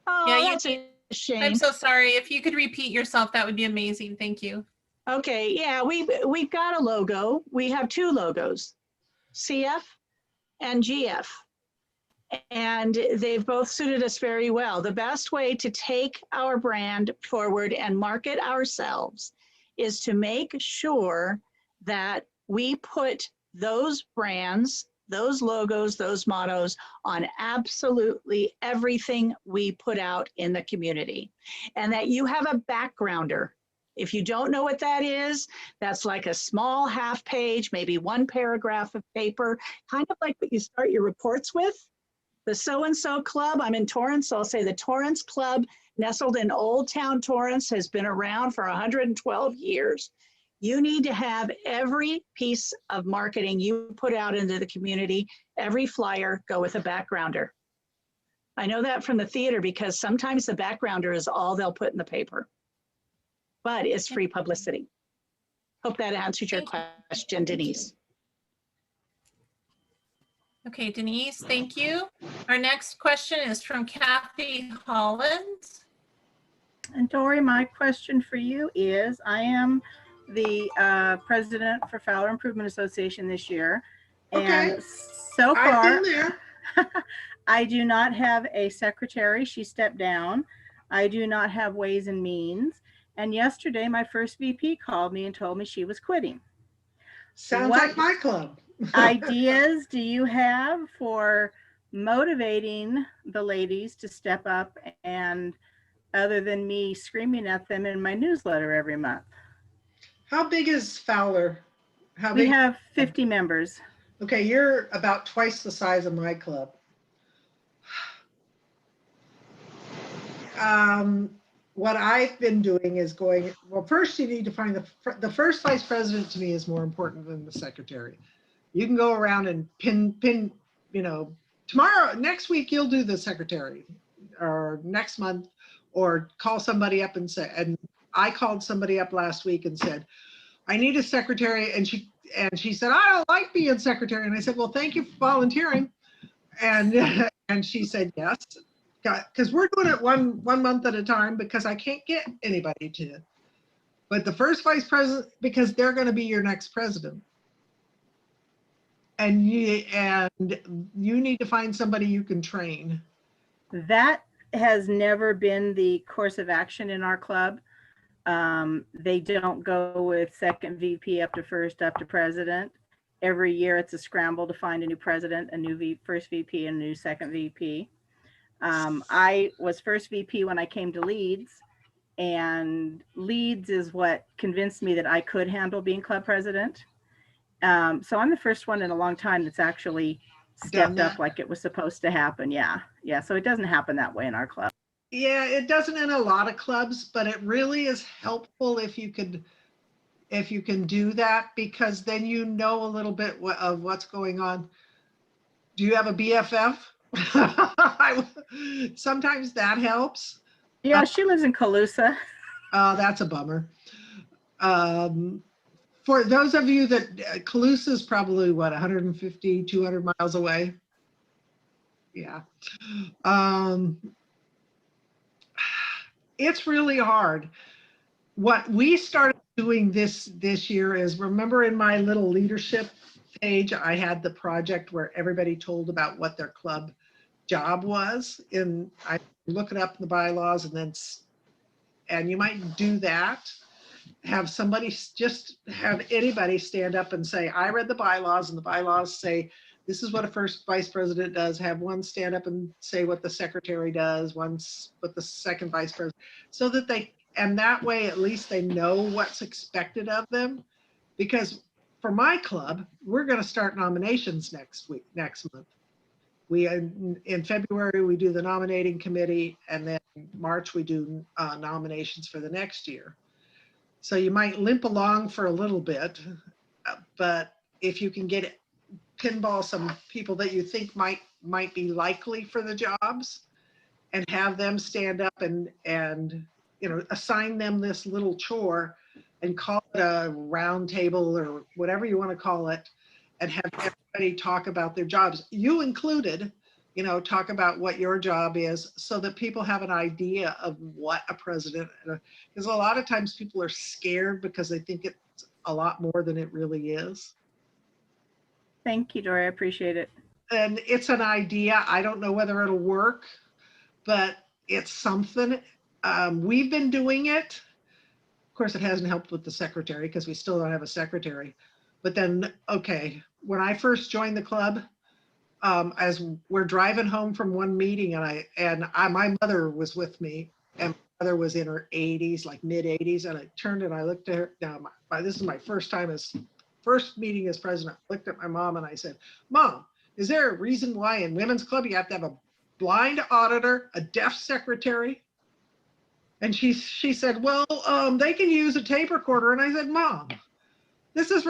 Oh, Yeah, you that's a shame. I'm so sorry. If you could repeat yourself, that would be amazing. Thank you. Okay, yeah, we've got a logo. We have 2 logos, CF and GF. And they've both suited us very well. The best way to take our brand forward and market ourselves is to make sure that we put those brands, those logos, those mottos on absolutely everything we put out in the community. And that you have a backgrounder. If you don't know what that is, that's like a small half page, maybe 1 paragraph of paper, kind of like what you start your reports with. The so-and-so club, I'm in Torrance, so I'll say the Torrance Club, nestled in Old Town Torrance, has been around for 112 years. You need to have every piece of marketing you put out into the community, every flyer, go with a backgrounder. I know that from the theater because sometimes the backgrounder is all they'll put in the paper, but it's free publicity. Hope that answers your question, Denise. Okay, Denise, thank you. Our next question is from Kathy Holland. And Dory, my question for you is, I am the president for Fowler Improvement Association this year. Okay. And so I've far, been there. I do not have a secretary. She stepped down. I do not have Ways and Means. And yesterday, my first VP called me and told me she was quitting. Sounds What like my club. ideas do you have for motivating the ladies to step up, and other than me screaming at them in my newsletter every month? How big is Fowler? How We big? have 50 members. Okay, you're about twice the size of my club. What I've been doing is going, well, first you need to find the first vice president. To me is more important than the secretary. You can go around and pin, you know, tomorrow, next week, you'll do the secretary, or next month, or call somebody up and say, and I called somebody up last week and said, I need a secretary. And she said, I don't like being secretary. And I said, well, thank you for volunteering. And she said, yes, because we're doing it one month at a time because I can't get anybody to. But the first vice president, because they're going to be your next president. And you need to find somebody you can train. That has never been the course of action in our club. They don't go with second VP up to first, up to president. Every year it's a scramble to find a new president, a new first VP, and a new second VP. I was first VP when I came to Leeds, and Leeds is what convinced me that I could handle being club president. So I'm the first one in a long time that's actually stepped up like it was supposed to happen. Yeah. So it doesn't happen that way in our club. Yeah, it doesn't in a lot of clubs, but it really is helpful if you can do that, because then you know a little bit of what's going on. Do you have a BFF? Sometimes that helps. Yeah, she lives in Calusa. That's a bummer. For those of you that Calusa is probably what, 150, 200 miles away. Yeah. It's really hard. What we started doing this year is, remember in my little leadership page, I had the project where everybody told about what their club job was. I look it up in the bylaws, and you might do that. Have somebody, just have anybody stand up and say, I read the bylaws, and the bylaws say, this is what a first vice president does. Have one stand up and say what the secretary does, once what the second vice president, so that and that way at least they know what's expected of them. Because for my club, we're going to start nominations next month. We, in February, we do the nominating committee, and then March we do nominations for the next year. So you might limp along for a little bit, but if you can pinball some people that you think might be likely for the jobs, and have them stand up and assign them this little chore and call it a round table or whatever you want to call it, and have everybody talk about their jobs, you included, talk about what your job is, so that people have an idea of what a president, because a lot of times people are scared because they think it's a lot more than it really is. Thank you, Dory. I appreciate it. And it's an idea. I don't know whether it'll work, but it's something. We've been doing it. Of course, it hasn't helped with the secretary, because we still don't have a secretary. But then, okay, when I first joined the club, as we're driving home from one meeting, and my mother was with me, and my mother was in her 80s, like mid 80s, and I turned and I looked at her. Now, this is my first meeting as president. I looked at my mom and I said, Mom, is there a reason why in women's club you have to have a blind auditor, a deaf secretary? And she said, well, they can use a tape recorder. And I said, Mom, this is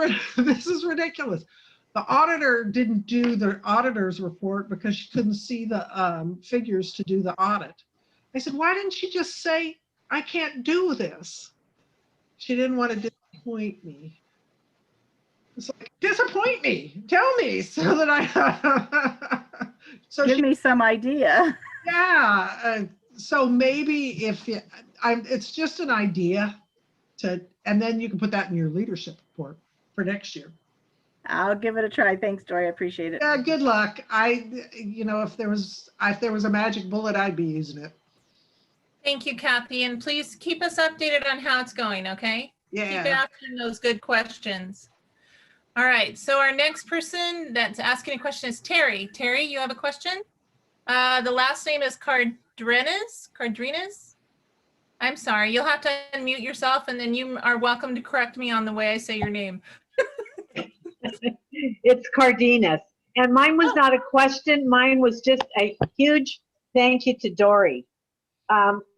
ridiculous. The auditor didn't do the auditor's report because she couldn't see the figures to do the audit. I said, why didn't she just say, I can't do this? She didn't want to disappoint me. It's like, disappoint me, tell me, so that I, Give me some idea. Yeah, so maybe it's just an idea and then you can put that in your leadership report for next year. I'll give it a try. Thanks, Dory. I appreciate it. Yeah, good luck. If there was a magic bullet, I'd be using it. Thank you, Kathy. And please keep us updated on how it's going, okay? Yeah. Keep asking those good questions. All right, so our next person that's asking a question is Terry. Terry, you have a question? The last name is Cardrinas. I'm sorry, you'll have to unmute yourself, and then you are welcome to correct me on the way I say your name. It's Cardenas. And mine was not a question. Mine was just a huge thank you to Dory.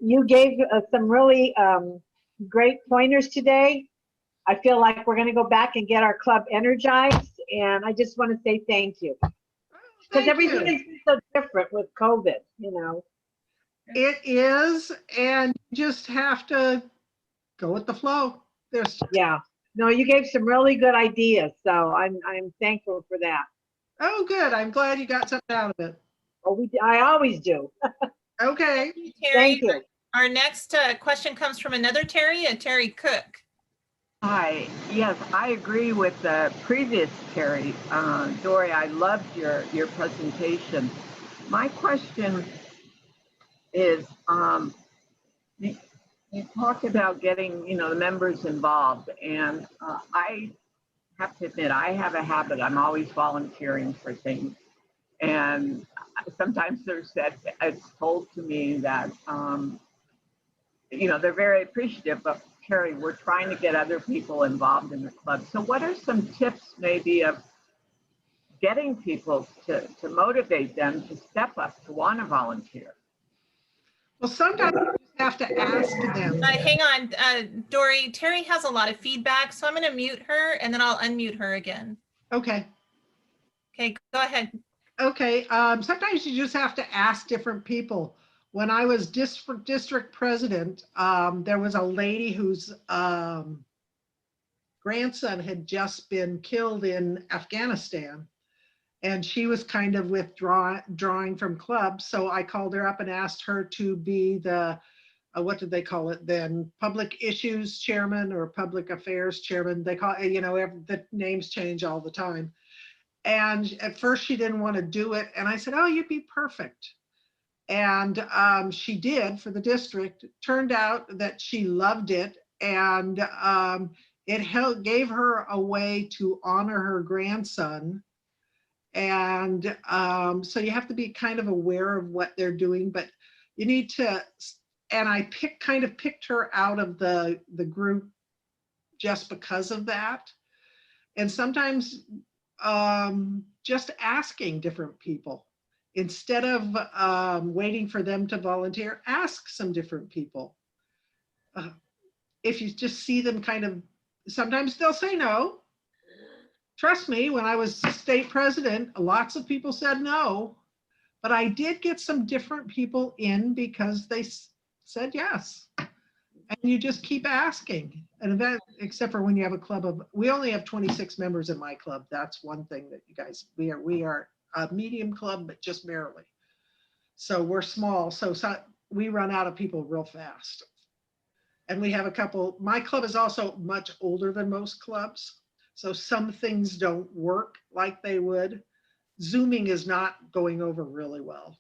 You gave some really great pointers today. I feel like we're going to go back and get our club energized. And I just want to say thank you. Because everything is so different with COVID, It is, and you just have to go with the flow. Yeah. No, you gave some really good ideas. So I'm thankful for that. Oh, good. I'm glad you got something out of it. Oh, I always do. Okay. Thank you, Terry. Thank you. Our next question comes from another Terry, Terry Cook. Hi. Yes, I agree with the previous Terry. Dory, I loved your presentation. My question is, you talked about getting, the members involved, and I have to admit, I have a habit. I'm always volunteering for things, and sometimes it's told to me that, they're very appreciative, but Terry, we're trying to get other people involved in the club. So what are some tips maybe of getting people to motivate them to step up, to want to volunteer? Well, sometimes you just have to ask them. Hang on, Dory, Terry has a lot of feedback, so I'm going to mute her and then I'll unmute her again. Okay. Okay, go ahead. Okay. Sometimes you just have to ask different people. When I was district president, there was a lady whose grandson had just been killed in Afghanistan. and she was kind of withdrawing from clubs. So I called her up and asked her to be the, what did they call it then? Public issues chairman or public affairs chairman. They call it, the names change all the time. And at first she didn't want to do it. And I said, oh, you'd be perfect. And she did for the district. Turned out that she loved it. And it gave her a way to honor her grandson. And so you have to be kind of aware of what they're doing, but you need to, and I picked her out of the group just because of that. And sometimes just asking different people, instead of waiting for them to volunteer, ask some different people. If you just see them sometimes they'll say no. Trust me, when I was state president, lots of people said no, but I did get some different people in because they said yes. And you just keep asking. And then, except for when you have a club we only have 26 members in my club. That's one thing that you guys, we are a medium club, but just barely. So we're small. So we run out of people real fast. And we have a couple, my club is also much older than most clubs. So some things don't work like they would. Zooming is not going over really well,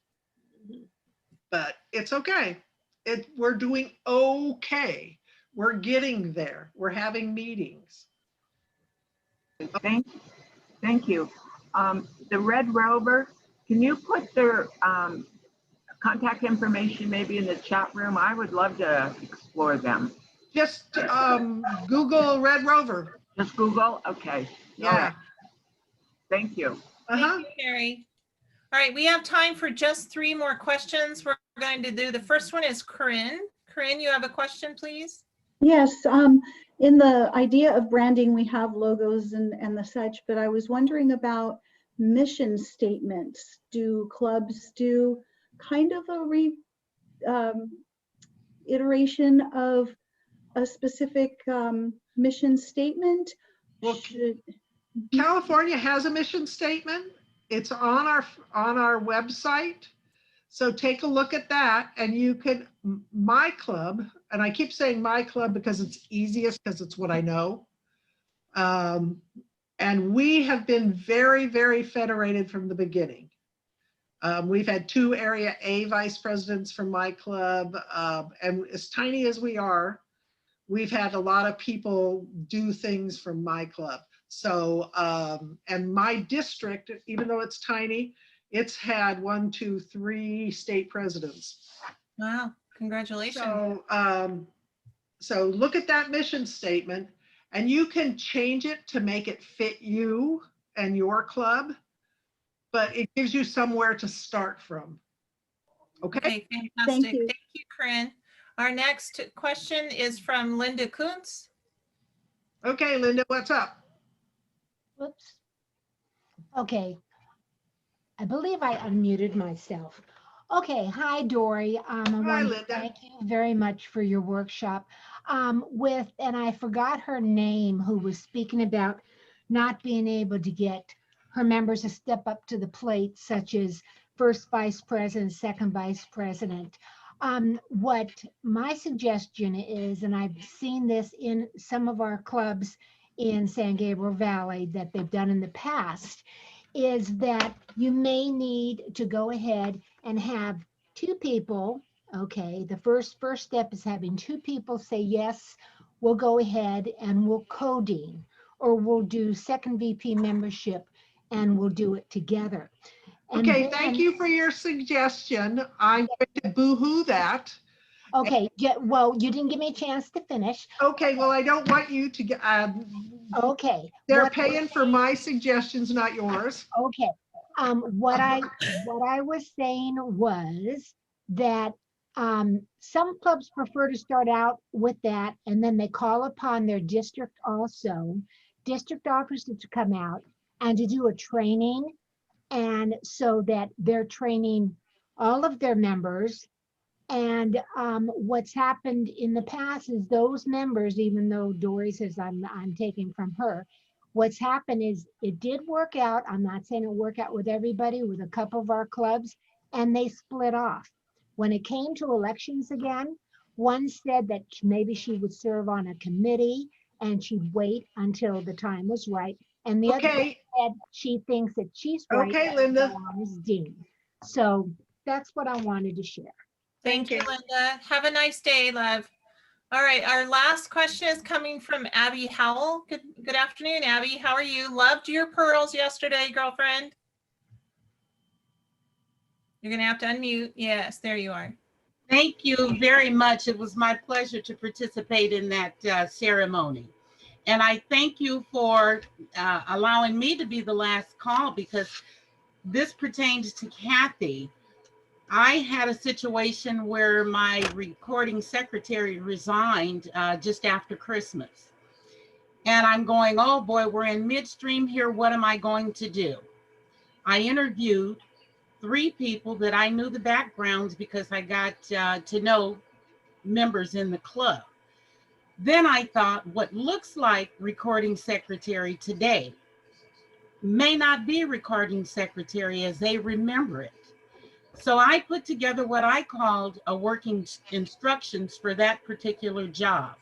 but it's okay. We're doing okay. We're getting there. We're having meetings. Thank you. The Red Rover, can you put their contact information maybe in the chat room? I would love to explore them. Just Google Red Rover. Just Google? Okay. Yeah. All right. Thank you. Thank you, Carrie. All right, we have time for just 3 more questions. We're going to do, the first one is Corinne. Corinne, you have a question, please? Yes, in the idea of branding, we have logos and the such, but I was wondering about mission statements. Do clubs do kind of a iteration of a specific mission statement? Well, California has a mission statement. It's on our website. So take a look at that, and you could, my club, and I keep saying my club because it's easiest because it's what I know. And we have been very, very federated from the beginning. We've had 2 Area A vice presidents from my club, and as tiny as we are, we've had a lot of people do things from my club. So, and my district, even though it's tiny, it's had 1, 2, 3 state presidents. Wow, congratulations. So look at that mission statement, and you can change it to make it fit you and your club, but it gives you somewhere to start from. Okay, fantastic. Thank you, Corinne. Our next question is from Linda Kuntz. Okay, Linda, what's up? Whoops. Okay. I believe I unmuted myself. Okay. Hi, Dory. Hi, Linda. Thank you very much for your workshop. And I forgot her name, who was speaking about not being able to get her members to step up to the plate, such as first vice president, second vice president. What my suggestion is, and I've seen this in some of our clubs in San Gabriel Valley that they've done in the past, is that you may need to go ahead and have 2 people. Okay, the first step is having 2 people say, yes, we'll go ahead and we'll co-dean, or we'll do second VP membership and we'll do it together. And okay, thank you for your suggestion. I'm going to boo-hoo that. Okay, well, you didn't give me a chance to finish. Okay, well, I don't want you to get, okay. They're paying for my suggestions, not yours. Okay. What I was saying was that some clubs prefer to start out with that, and then they call upon their district officers to come out and to do a training, and so that they're training all of their members. And what's happened in the past is those members, even though Dory says I'm taking from her, What's happened is it did work out. I'm not saying it worked out with everybody, with a couple of our clubs, and they split off. When it came to elections again, one said that maybe she would serve on a committee and she'd wait until the time was right. And the other Okay, said she thinks that she's right okay, Linda. as dean. So that's what I wanted to share. Thank Thank you, you. Linda. Have a nice day, love. All right, our last question is coming from Abby Howell. Good afternoon, Abby. How are you? Loved your pearls yesterday, girlfriend. You're gonna have to unmute. Yes, there you are. Thank you very much. It was my pleasure to participate in that ceremony. And I thank you for allowing me to be the last call, because this pertains to Kathy. I had a situation where my recording secretary resigned just after Christmas. And I'm going, oh boy, we're in midstream here. What am I going to do? I interviewed 3 people that I knew the backgrounds because I got to know members in the club. Then I thought, what looks like recording secretary today may not be recording secretary as they remember it. So I put together what I called a working instructions for that particular job.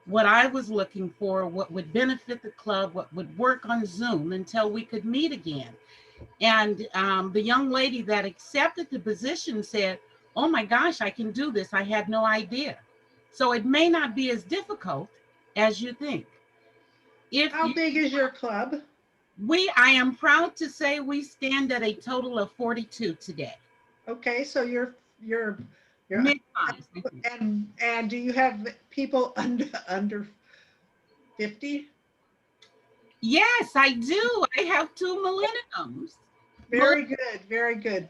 What I was looking for, what would benefit the club, what would work on Zoom until we could meet again. And the young lady that accepted the position said, oh my gosh, I can do this. I had no idea. So it may not be as difficult as you think. How big is your club? I am proud to say we stand at a total of 42 today. Okay, so you're Mid-size. and do you have people under 50? Yes, I do. I have 2 millenniums. Very good, very good.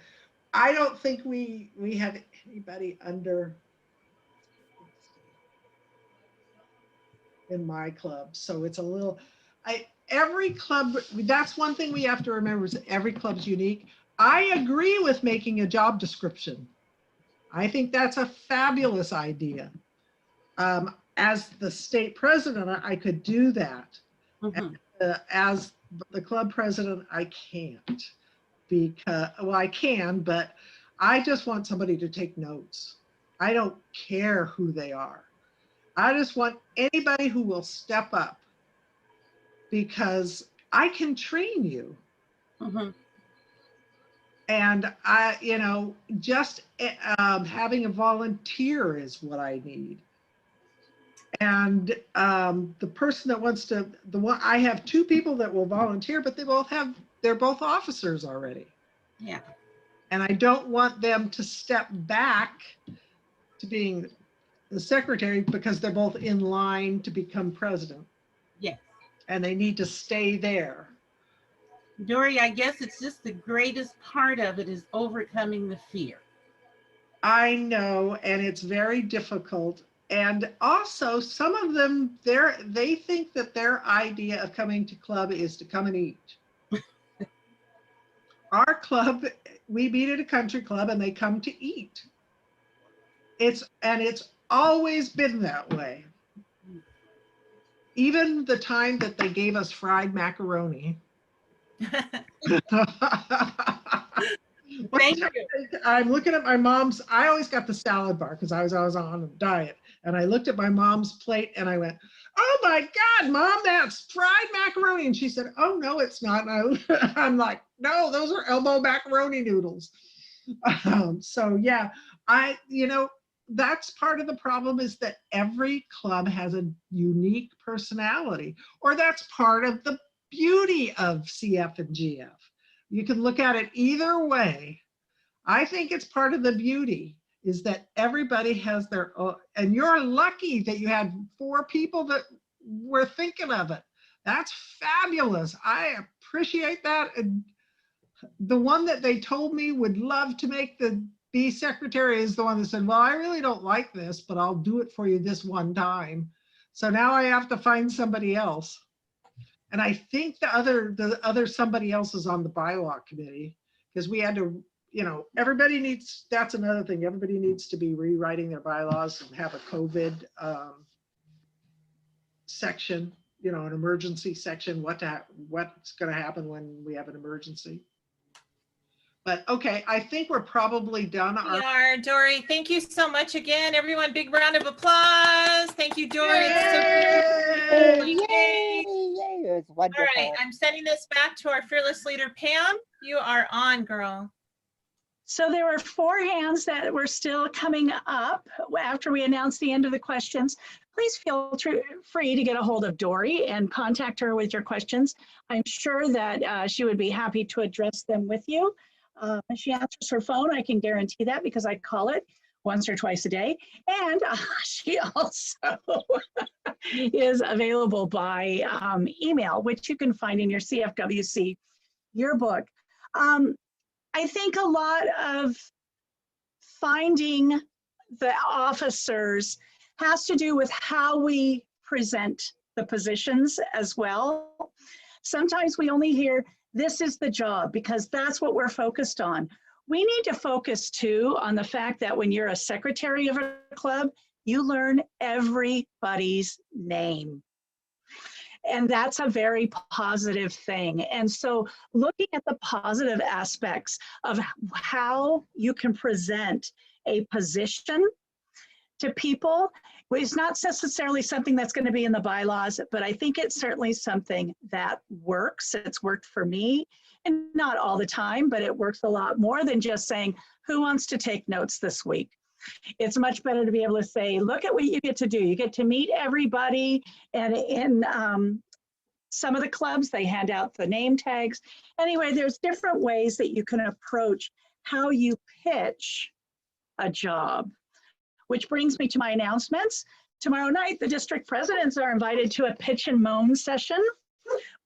I don't think we have anybody under 60 in my club, so it's a little. Every club. That's one thing we have to remember, is that every club's unique. I agree with making a job description. I think that's a fabulous idea. As the state president, I could do that. Mhm. As the club president, I can't, because, well, I can, but I just want somebody to take notes. I don't care who they are. I just want anybody who will step up, because I can train you. Mhm. And just having a volunteer is what I need. And the person that wants to, I have 2 people that will volunteer, but they're both officers already. Yeah. And I don't want them to step back to being the secretary because they're both in line to become president. Yes. And they need to stay there. Dory, I guess it's just the greatest part of it is overcoming the fear. I know, and it's very difficult. And also, some of them, they think that their idea of coming to club is to come and eat. Our club, we meet at a country club and they come to eat. It's always been that way. Even the time that they gave us fried macaroni. Thank you. I'm looking at my mom's, I always got the salad bar because I was on a diet. And I looked at my mom's plate and I went, oh my God, Mom, that's fried macaroni. And she said, oh no, it's not. And I'm like, no, those are elbow macaroni noodles. So yeah, that's part of the problem, is that every club has a unique personality, or that's part of the beauty of CF and GF. You can look at it either way. I think it's part of the beauty, is that everybody has their own, and you're lucky that you had 4 people that were thinking of it. That's fabulous. I appreciate that. And the one that they told me would love to be secretary is the one that said, well, I really don't like this, but I'll do it for you this one time. So now I have to find somebody else. And I think the other somebody else is on the bylaw committee, because we had to, that's another thing. Everybody needs to be rewriting their bylaws and have a COVID section you know, an emergency section, what's going to happen when we have an emergency. But okay, I think we're probably done. We are, Dory. Thank you so much again, everyone. Big round of applause. Thank you, Dory. Yay! Yay! Yay! It was wonderful. All right, I'm sending this back to our fearless leader, Pam. You are on, girl. So there were 4 hands that were still coming up after we announced the end of the questions. Please feel free to get a hold of Dory and contact her with your questions. I'm sure that she would be happy to address them with you. If she answers her phone, I can guarantee that because I call it once or twice a day. And she also is available by email, which you can find in your CFWC yearbook. I think a lot of finding the officers has to do with how we present the positions as well. Sometimes we only hear, this is the job, because that's what we're focused on. We need to focus too on the fact that when you're a secretary of a club, you learn everybody's name. And that's a very positive thing. And so looking at the positive aspects of how you can present a position to people is not necessarily something that's going to be in the bylaws, but I think it's certainly something that works. It's worked for me, and not all the time, but it works a lot more than just saying, who wants to take notes this week? It's much better to be able to say, look at what you get to do. You get to meet everybody, and in some of the clubs, they hand out the name tags. Anyway, there's different ways that you can approach how you pitch a job. Which brings me to my announcements. Tomorrow night, the district presidents are invited to a pitch and moan session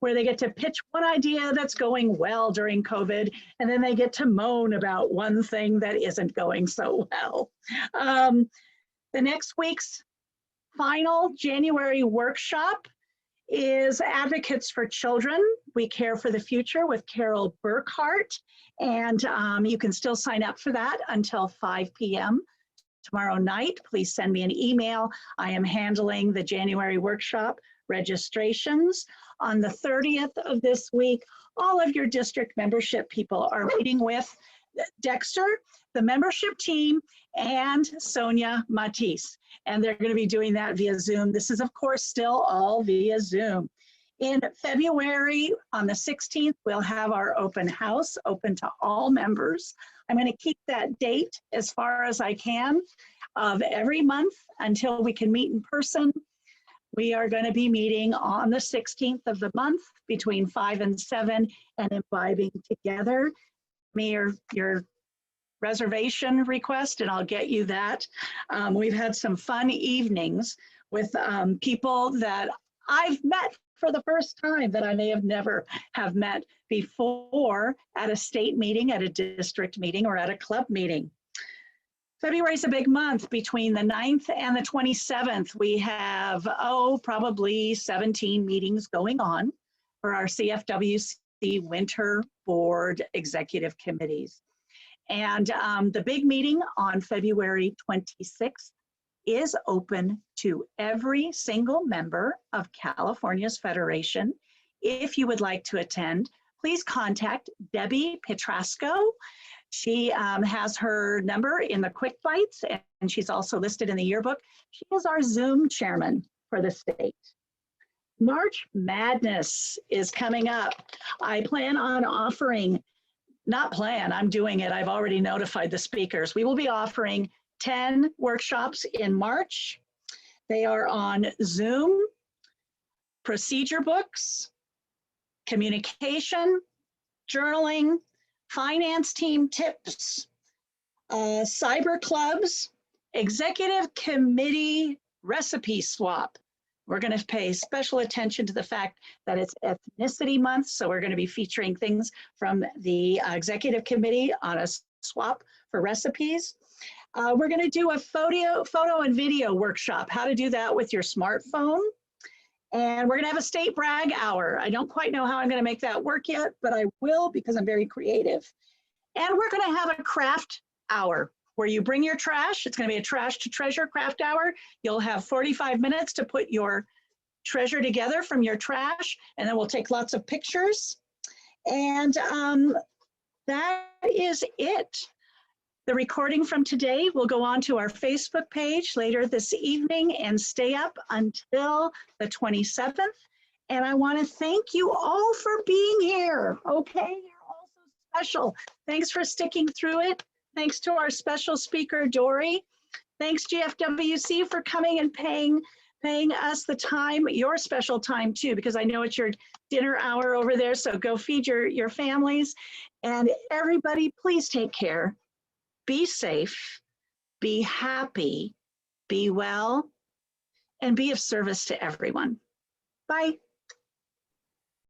where they get to pitch one idea that's going well during COVID, and then they get to moan about one thing that isn't going so well. The next week's final January workshop is Advocates for Children. We Care for the Future with Carol Burkhart, and you can still sign up for that until 5 p.m. tomorrow night. Please send me an email. I am handling the January workshop registrations. On the 30th of this week, all of your district membership people are meeting with Dexter, the membership team, and Sonia Matisse. And they're going to be doing that via Zoom. This is, of course, still all via Zoom. In February, on the 16th, we'll have our open house open to all members. I'm going to keep that date as far as I can of every month until we can meet in person. We are going to be meeting on the 16th of the month between 5 and 7 and imbibing together. Me or your reservation request, and I'll get you that. We've had some fun evenings with people that I've met for the first time that I may have never have met before at a state meeting, at a district meeting, or at a club meeting. February is a big month. Between the 9th and the 27th, we have, probably 17 meetings going on for our CFWC Winter Board Executive Committees. And the big meeting on February 26th is open to every single member of California's Federation. If you would like to attend, please contact Debbie Petrasco. She has her number in the Quick Bites, and she's also listed in the yearbook. She is our Zoom chairman for the state. March Madness is coming up. I plan on offering, I'm doing it. I've already notified the speakers. We will be offering 10 workshops in March. They are on Zoom, procedure books, communication, journaling, finance team tips, cyber clubs, executive committee recipe swap. We're going to pay special attention to the fact that it's ethnicity month, so we're going to be featuring things from the executive committee on a swap for recipes. We're going to do a photo and video workshop, how to do that with your smartphone. And we're going to have a state brag hour. I don't quite know how I'm going to make that work yet, but I will because I'm very creative. And we're going to have a craft hour where you bring your trash. It's going to be a trash to treasure craft hour. You'll have 45 minutes to put your treasure together from your trash, and then we'll take lots of pictures. And that is it. The recording from today will go on to our Facebook page later this evening and stay up until the 27th. And I want to thank you all for being here. Okay, you're all so special. Thanks for sticking through it. Thanks to our special speaker, Dory. Thanks, GFWC, for coming and paying us the time, your special time too, because I know it's your dinner hour over there. So go feed your families. And everybody, please take care. Be safe, be happy, be well, and be of service to everyone. Bye.